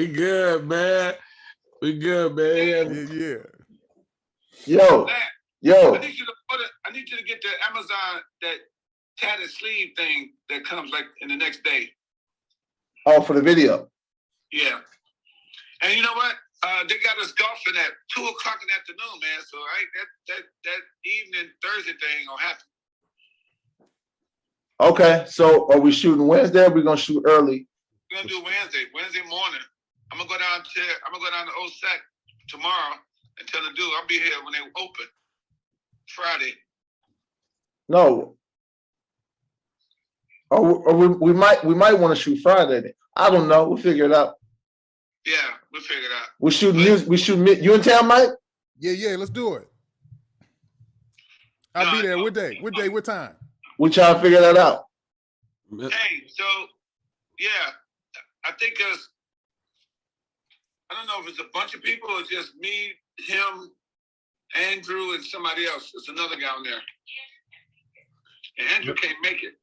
We good, man. We good, man.
Yeah.
Yo.
I need you to get the Amazon that tatted sleeve thing that comes like in the next day.
Oh, for the video.
Yeah. And you know what? They got us golfing at 2:00 in the afternoon, man. So that evening Thursday thing gonna happen.
Okay, so are we shooting Wednesday? Or are we gonna shoot early?
We're gonna do Wednesday morning. I'm gonna go down to OSAC tomorrow and tell the dude I'll be here when they open Friday.
No. Or we might want to shoot Friday then. I don't know. We'll figure it out.
Yeah, we'll figure it out.
We shoot music. We shoot. You in town, Mike?
Yeah. Let's do it. I'll be there. What day? What time?
We trying to figure that out.
Hey, so yeah, I think I don't know if it's a bunch of people or just me, him, Andrew, and somebody else. There's another guy on there. And Andrew can't make it.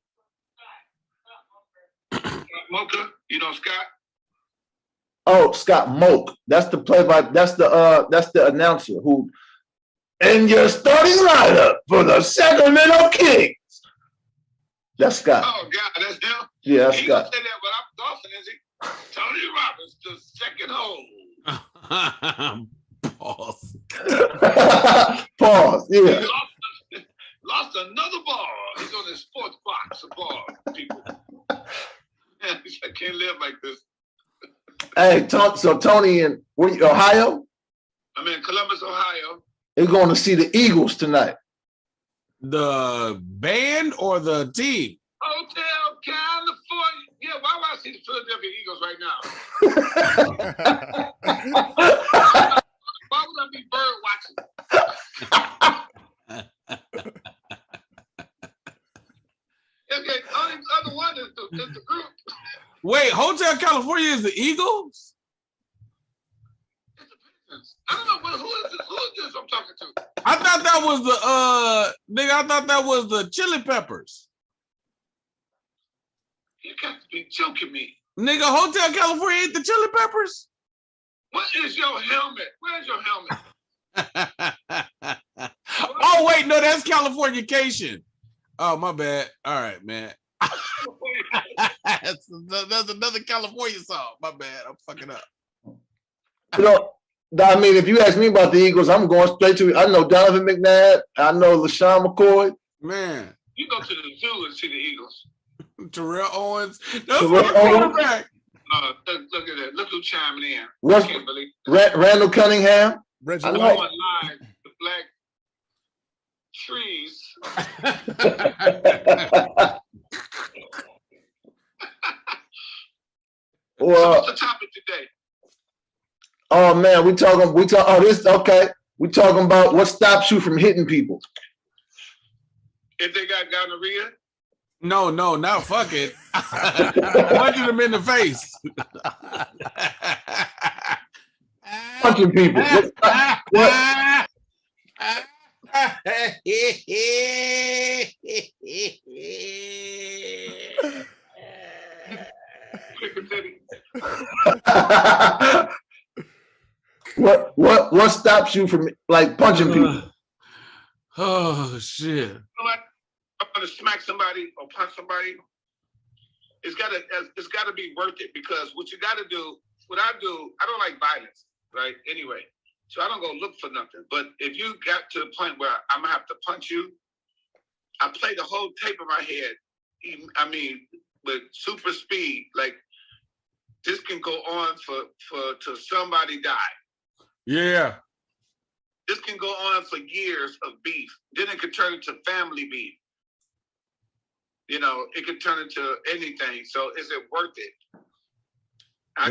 Mocha, you know Scott?
Oh, Scott Moak. That's the that's the announcer who. And your starting lineup for the Sacramento Kings. That's Scott.
Oh God, that's him.
Yeah, that's
he
Scott.
Gonna say that, but I'm golfing, is he? Tony Robbins, the second hole.
Pause.
Pause. Yeah.
Lost another ball. He's on his fourth box of ball, people. Man, I can't live like this.
Hey, so Tony in Ohio?
I'm in Columbus, Ohio.
They're going to see the Eagles tonight.
The band or the team?
Hotel California. Yeah, why would I see the Philadelphia Eagles right now? Why would I be bird watching? Okay, only other one is the group.
Wait, Hotel California is the Eagles?
I don't know who is this I'm talking to.
I thought that was the nigga. I thought that was the Chili Peppers.
You got to be joking me.
Nigga, Hotel California ain't the Chili Peppers?
What is your helmet? Where's your helmet?
Oh wait, no, that's Californication. Oh my bad. All right, man. That's another California song. My bad. I'm fucking up.
You know, I mean, if you ask me about the Eagles, I'm going straight to. I know Donovan McNabb. I know LaShawn McCoy.
Man,
you go to the zoo and see the Eagles.
Terrell Owens. That's my quarterback.
Look at that. Look who's chiming in.
What's,
I can't believe
Randall Cunningham.
Reggie
I know.
live the black trees.
Well,
so what's the topic today?
Oh man, we talking. Oh, this okay. We talking about what stops you from hitting people.
If they got gonorrhea.
No, not fuck it. Punching them in the face.
Punching people. What? What stops you from like punching people?
Oh shit.
I'm gonna smack somebody or punch somebody. It's gotta be worth it, because what I do, I don't like violence, right? Anyway, so I don't go look for nothing. But if you got to the point where I'm gonna have to punch you, I play the whole tape in my head. I mean, with super speed, like this can go on for till somebody die.
Yeah.
This can go on for years of beef. Then it could turn into family beef. You know, it could turn into anything. So is it worth it?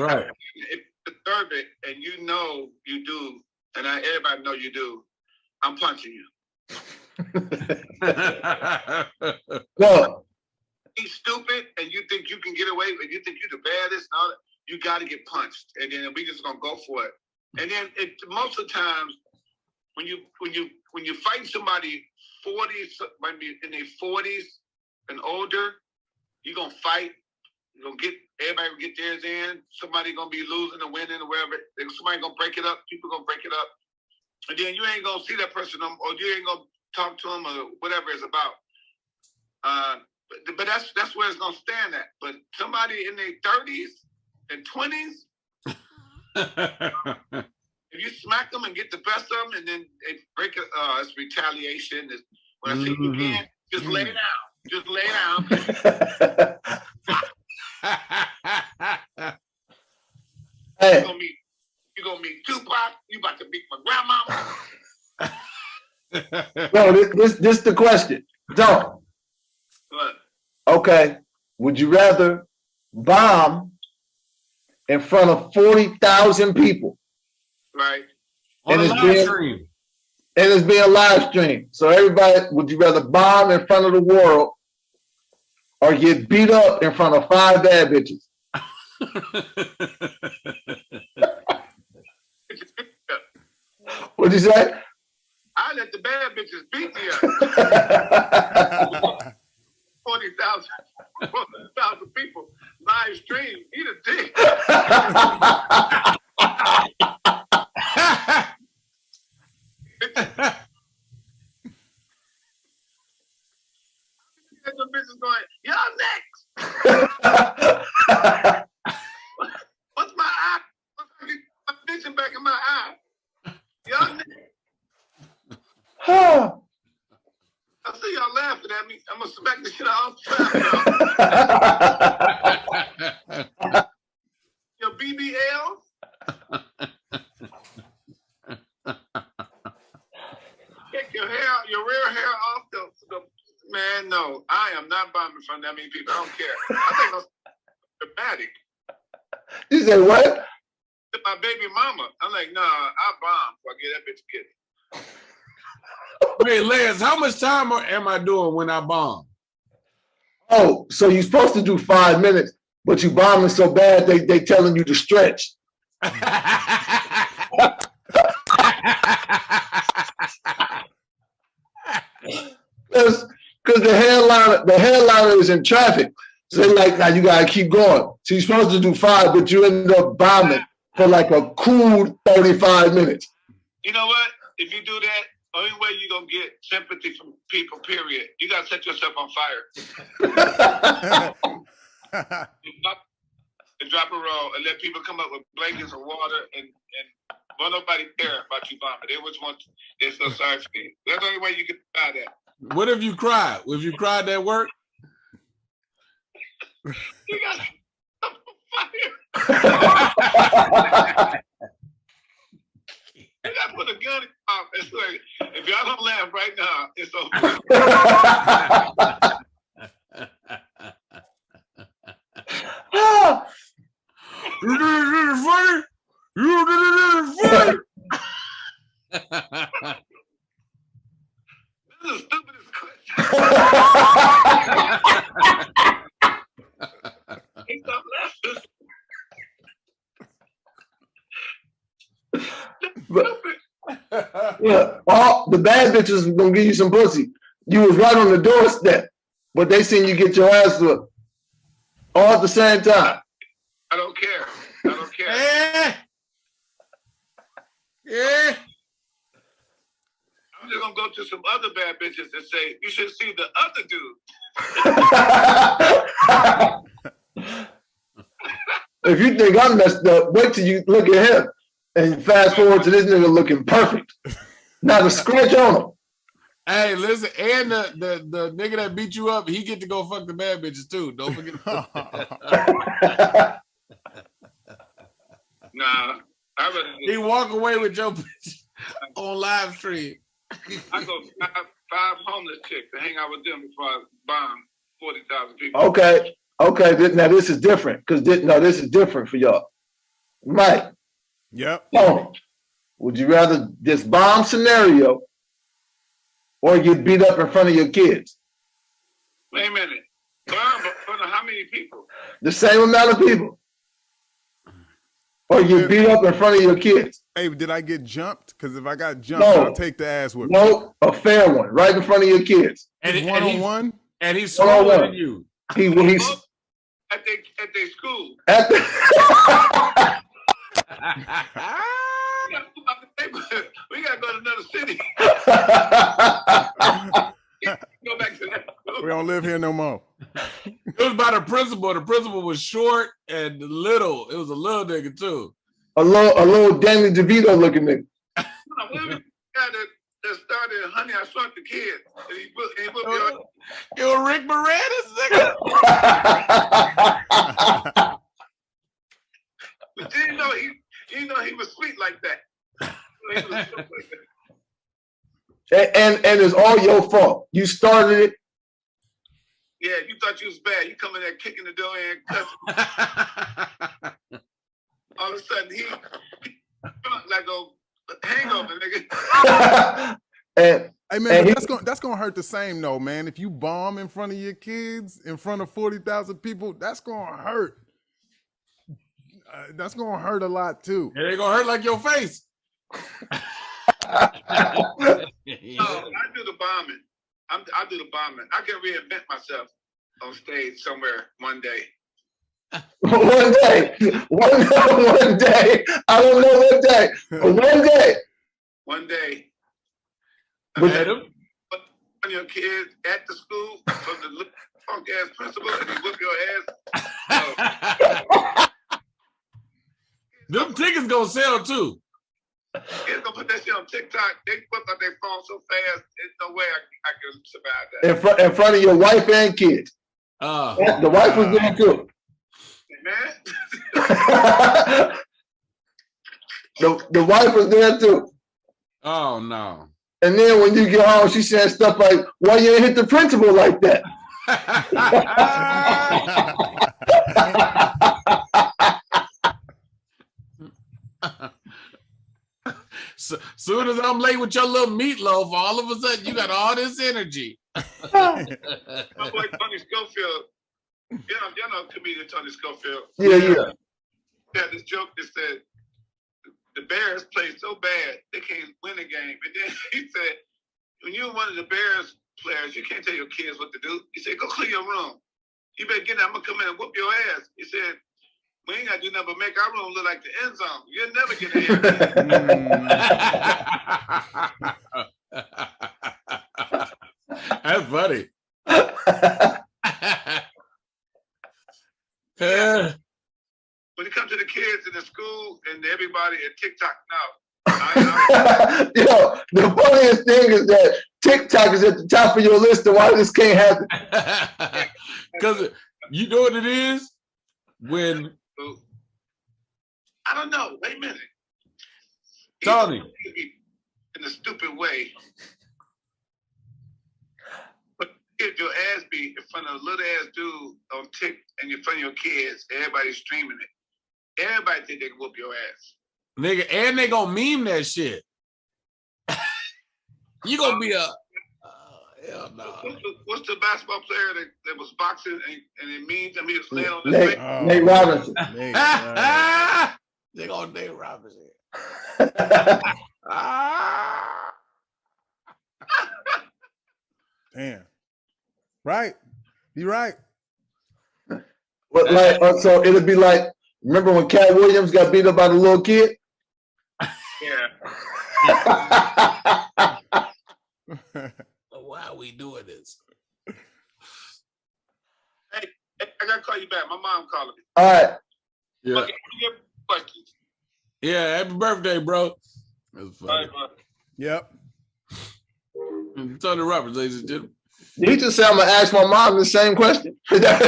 Right.
If you deserve it and you know you do, and everybody know you do, I'm punching you.
No.
He's stupid and you think you can get away, and you think you're the baddest and all that, you got to get punched. And then we just gonna go for it. And then most of the times when you fight somebody 40s, maybe in their 40s and older, you're gonna fight everybody gonna get theirs in. Somebody gonna be losing or winning or whatever. Somebody gonna break it up. People gonna break it up, and then you ain't gonna see that person or you ain't gonna talk to them or whatever it's about. But that's where it's gonna stand at. But somebody in their 30s and 20s, if you smack them and get the best of them, and then they break it, it's retaliation. When I say you can't, just lay down. Just lay down.
Hey.
You gonna meet Tupac. You about to meet my grandmama.
No, this the question. Don't.
What?
Okay. Would you rather bomb in front of 40,000 people?
Right.
On a live stream.
And it's being live streamed. So everybody, would you rather bomb in front of the world or get beat up in front of 5 bad bitches? What'd you say?
I let the bad bitches beat me up. 40,000 people live stream. Eat a dick. The bitches going, y'all next. What's my eye? I'm bitching back in my eye. Y'all next. I see y'all laughing at me. I'm gonna smack the shit out of your BBLs. Take your rear hair off the man. No, I am not bombing from that many people. I don't care. I think I'm dramatic.
You said what?
My baby mama. I'm like, nah, I bomb before I get that bitch kid.
Wait, Lance, how much time am I doing when I bomb?
Oh, so you're supposed to do 5 minutes, but you bombing so bad they telling you to stretch. Because the headliner is in traffic. So they like, now you gotta keep going. So you're supposed to do 5, but you end up bombing for like a cool 35 minutes.
You know what? If you do that, only way you're gonna get sympathy from people, period. You gotta set yourself on fire. And drop a roll and let people come up with blankets or water and won't nobody care about you bombing. They just want they're so sorry for you. That's the only way you can buy that.
What if you cried? If you cried, that work?
You got on fire. You gotta put a gun in your mouth. It's like, if y'all don't laugh right now, it's over.
You did it funny. You did it funny.
This is the stupidest question. Stop laughing.
Yeah, all the bad bitches was gonna give you some pussy. You was right on the doorstep, but they seen you get your ass whipped all at the same time.
I don't care. I don't care.
Yeah.
I'm just gonna go to some other bad bitches and say, you should see the other dude.
If you think I'm messed up, wait till you look at him and fast forward to this nigga looking perfect. Not a scratch on him.
Hey, listen, and the nigga that beat you up, he get to go fuck the bad bitches too. Don't forget.
Nah,
he walk away with your bitch on live stream.
I go five homeless chicks to hang out with them before I bomb 40,000 people.
Okay. Now this is different because this is different for y'all. Mike.
Yep.
Tony, would you rather this bomb scenario or get beat up in front of your kids?
Wait a minute. Bomb in front of how many people?
The same amount of people. Or get beat up in front of your kids.
Hey, did I get jumped? Because if I got jumped,
No.
I'll take the ass whip.
No, a fair one, right in front of your kids.
And
one-on-one?
And he's smaller than you.
He's
at their school. We gotta go to another city. Go back to that school.
We don't live here no more.
It was by the principal. The principal was short and little. It was a little nigga too.
A little Danny DeVito looking nigga.
That started Honey, I Shrunk the Kids. And he put me on.
It was Rick Moranis, nigga.
But didn't know he was sweet like that.
And it's all your fault. You started it.
Yeah, you thought you was bad. You come in there kicking the door in, cussing. All of a sudden, he like a hangover, nigga.
Hey
man, but that's gonna hurt the same though, man. If you bomb in front of your kids, in front of 40,000 people, that's gonna hurt. That's gonna hurt a lot too.
It ain't gonna hurt like your face.
No, I do the bombing. I do the bombing. I can reinvent myself on stage somewhere one day.
One day. I don't know what day. One day.
One day.
But
on your kids at the school from the punk ass principal and he whoop your ass.
Them tickets gonna sell too.
Kids gonna put that shit on TikTok. They whip out their phone so fast. There's no way I can survive that.
In front of your wife and kids. The wife was there too.
Man.
the wife was there too.
Oh no.
And then when you get home, she said stuff like, "Why you didn't hit the principal like that?"
Soon as I'm late with your little meatloaf, all of a sudden you got all this energy.
My boy Tony Schofield, you know comedian Tony Schofield.
Yeah.
He had this joke that said, the Bears played so bad they can't win a game. And then he said, when you're one of the Bears players, you can't tell your kids what to do. He said, go clean your room. You better get in. I'm gonna come in and whoop your ass. He said, we ain't gotta do nothing but make our room look like the end zone. You'll never get in.
That's funny.
When it comes to the kids in the school and everybody at TikTok now.
Yo, the funniest thing is that TikTok is at the top of your list of why this can't happen.
Because you know what it is? When
I don't know. Wait a minute.
Tony.
In a stupid way. But get your ass beat in front of a little ass dude on TikTok and in front of your kids, everybody's streaming it. Everybody think they can whoop your ass.
Nigga, and they gonna meme that shit. You gonna be a hell no.
What's the basketball player that was boxing and it means him he was laying on his face?
Nate Robinson.
They gonna Nate Robinson.
Damn. Right. You're right.
But like, so it'll be like, remember when Cat Williams got beat up by the little kid?
Yeah.
Why are we doing this?
Hey, I gotta call you back. My mom calling me.
All right.
Yeah.
Okay, questions.
Yeah, happy birthday, bro. That's funny.
All right, bro.
Yep.
Tony Roberts, ladies and gentlemen.
He just said I'm gonna ask my mom the same question.
That's that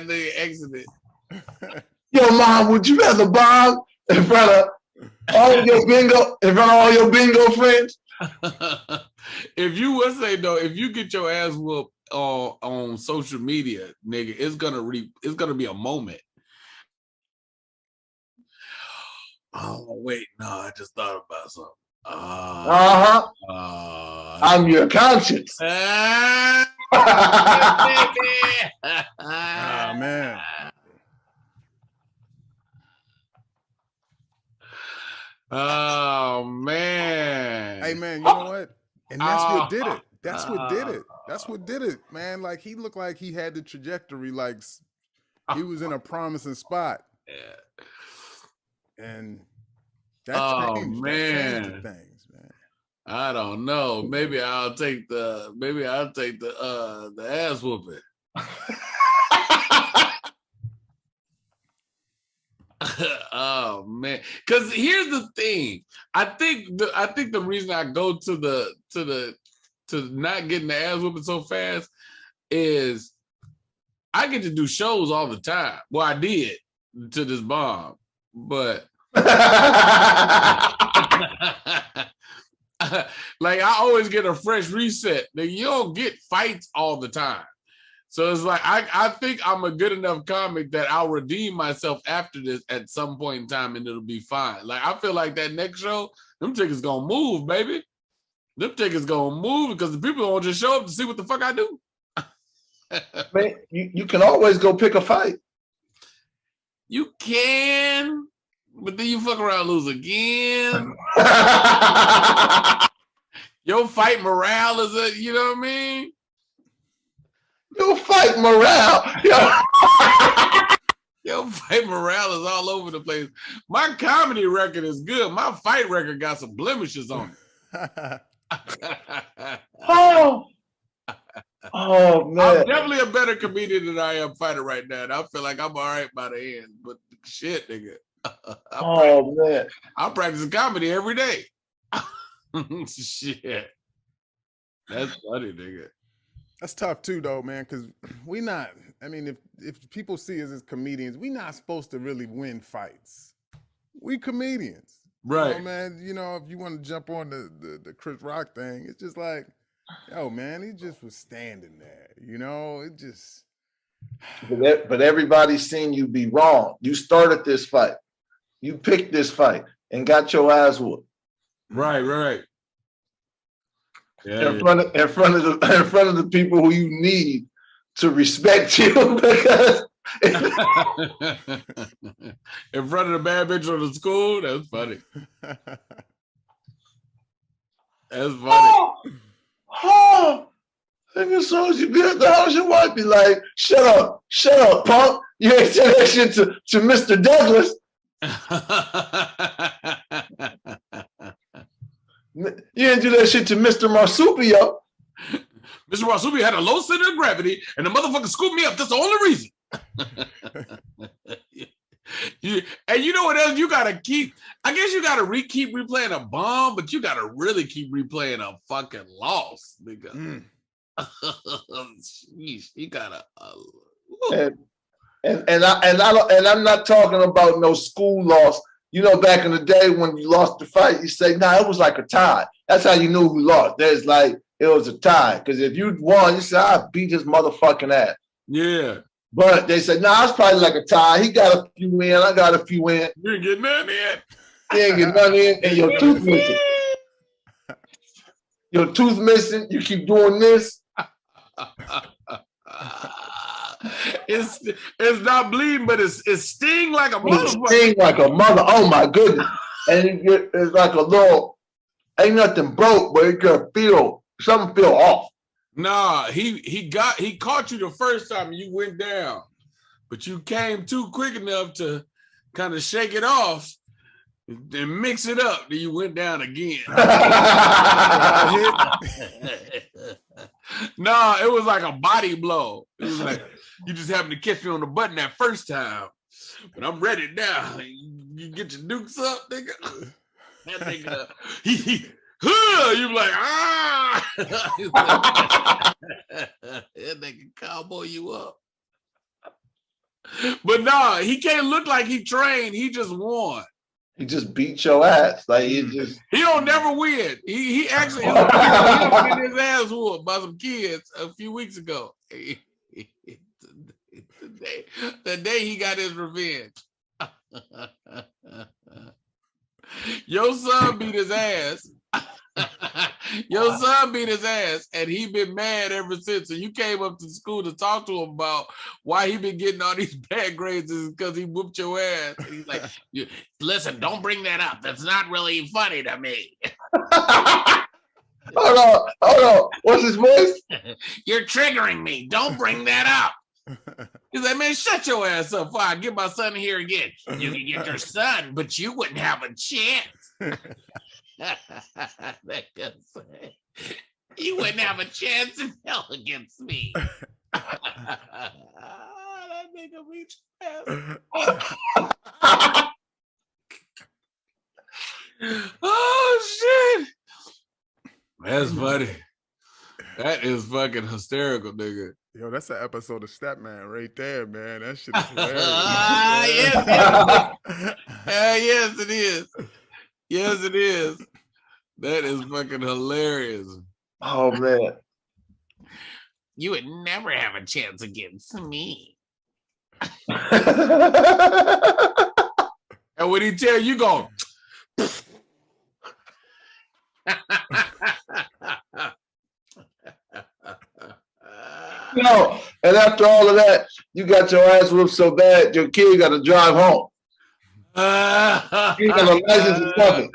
nigga exited.
Yo, mom, would you rather bomb in front of all your bingo friends?
If you would say though, if you get your ass whooped on social media, nigga, it's gonna be a moment. Oh wait, no, I just thought about something.
I'm your conscience.
Oh man.
Oh man.
Hey man, you know what? And Nashville did it. That's what did it. That's what did it, man. Like he looked like he had the trajectory, like he was in a promising spot.
Yeah.
And that changed the things, man.
I don't know. Maybe I'll take the ass whooping. Oh man, because here's the thing. I think the reason I go to not getting the ass whooping so fast is I get to do shows all the time. Well, I did to this bomb, but like I always get a fresh reset. You don't get fights all the time. So it's like I think I'm a good enough comic that I'll redeem myself after this at some point in time and it'll be fine. Like I feel like that next show, them tickets gonna move, baby. Them tickets gonna move because the people won't just show up to see what the fuck I do.
Man, you can always go pick a fight.
You can, but then you fuck around and lose again. Your fight morale is you know what I mean?
Your fight morale.
Your fight morale is all over the place. My comedy record is good. My fight record got some blemishes on it.
Oh man.
I'm definitely a better comedian than I am fighter right now. And I feel like I'm all right by the end. But shit, nigga.
Man.
I'm practicing comedy every day. Shit. That's funny, nigga.
That's tough too, though, man, because we not. I mean, if people see us as comedians, we not supposed to really win fights. We comedians,
right?
You know, man. You know, if you want to jump on the Chris Rock thing, it's just like, yo, man, he just was standing there. You know, it just.
But everybody's seen you be wrong. You started this fight. You picked this fight and got your ass whooped.
Right. Yeah,
in front of the people who you need to respect you. Because
in front of the bad bitch on the school, that's funny. That's funny.
Oh, as soon as you be at the house, your wife be like, shut up, punk. You ain't say that shit to Mr. Douglas. You didn't do that shit to Mr. Marsupio.
Mr. Marsupio had a low center of gravity, and the motherfucker scooped me up. That's the only reason. And you know what else? You gotta keep. I guess you gotta keep replaying a bomb, but you gotta really keep replaying a fucking loss, nigga. Sheesh, you gotta.
And I'm not talking about no school loss. You know, back in the day when you lost the fight, you say, nah, it was like a tie. That's how you knew who lost. There's like, it was a tie. Because if you won, you say, I beat his motherfucking ass.
Yeah.
But they said, nah, it's probably like a tie. He got a few in, I got a few in.
You ain't getting none in.
You ain't getting none in, and your tooth missing. Your tooth missing, you keep doing this.
It's not bleeding, but it's sting like a motherfucker.
Sting like a mother. Oh my goodness! And it's like a little. Ain't nothing broke, but it can feel something feel off.
Nah, he caught you the first time and you went down, but you came too quick enough to kind of shake it off and mix it up. Then you went down again. Nah, it was like a body blow. It was like you just happened to catch me on the button that first time, but I'm ready now. You get your dukes up, nigga. That nigga, you like, ah. That nigga cowboy you up. But nah, he can't look like he trained. He just won.
He just beat your ass. Like he
don't never win. He actually getting his ass whooped by some kids a few weeks ago. The day he got his revenge. Your son beat his ass. Your son beat his ass, and he been mad ever since. So you came up to school to talk to him about why he been getting all these bad grades is because he whooped your ass. And he's like, listen, don't bring that up. That's not really funny to me.
Hold on. What's his voice?
You're triggering me. Don't bring that up. He's like, man, shut your ass up before I get my son here again. You can get your son, but you wouldn't have a chance. You wouldn't have a chance in hell against me. That nigga beat your ass. Oh shit. That's funny. That is fucking hysterical, nigga.
Yo, that's an episode of Statman right there, man. That shit is hilarious.
Yes, it is. Yes, it is. That is fucking hilarious.
Oh man.
You would never have a chance against me. And when he tell you, go.
No, and after all of that, you got your ass whooped so bad, your kid got to drive home. You got a license or something.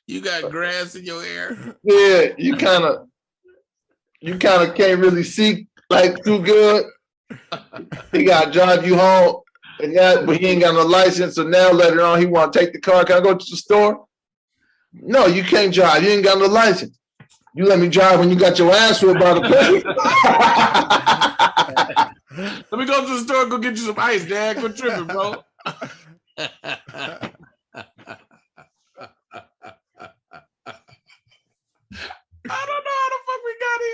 You got grass in your hair.
Yeah, you kind of can't really see like too good. He got to drive you home, but he ain't got no license. So now later on, he want to take the car. Can I go to the store? No, you can't drive. You ain't got no license. You let me drive when you got your ass whooped by the police.
Let me go to the store and go get you some ice, Dad. Quit tripping, bro.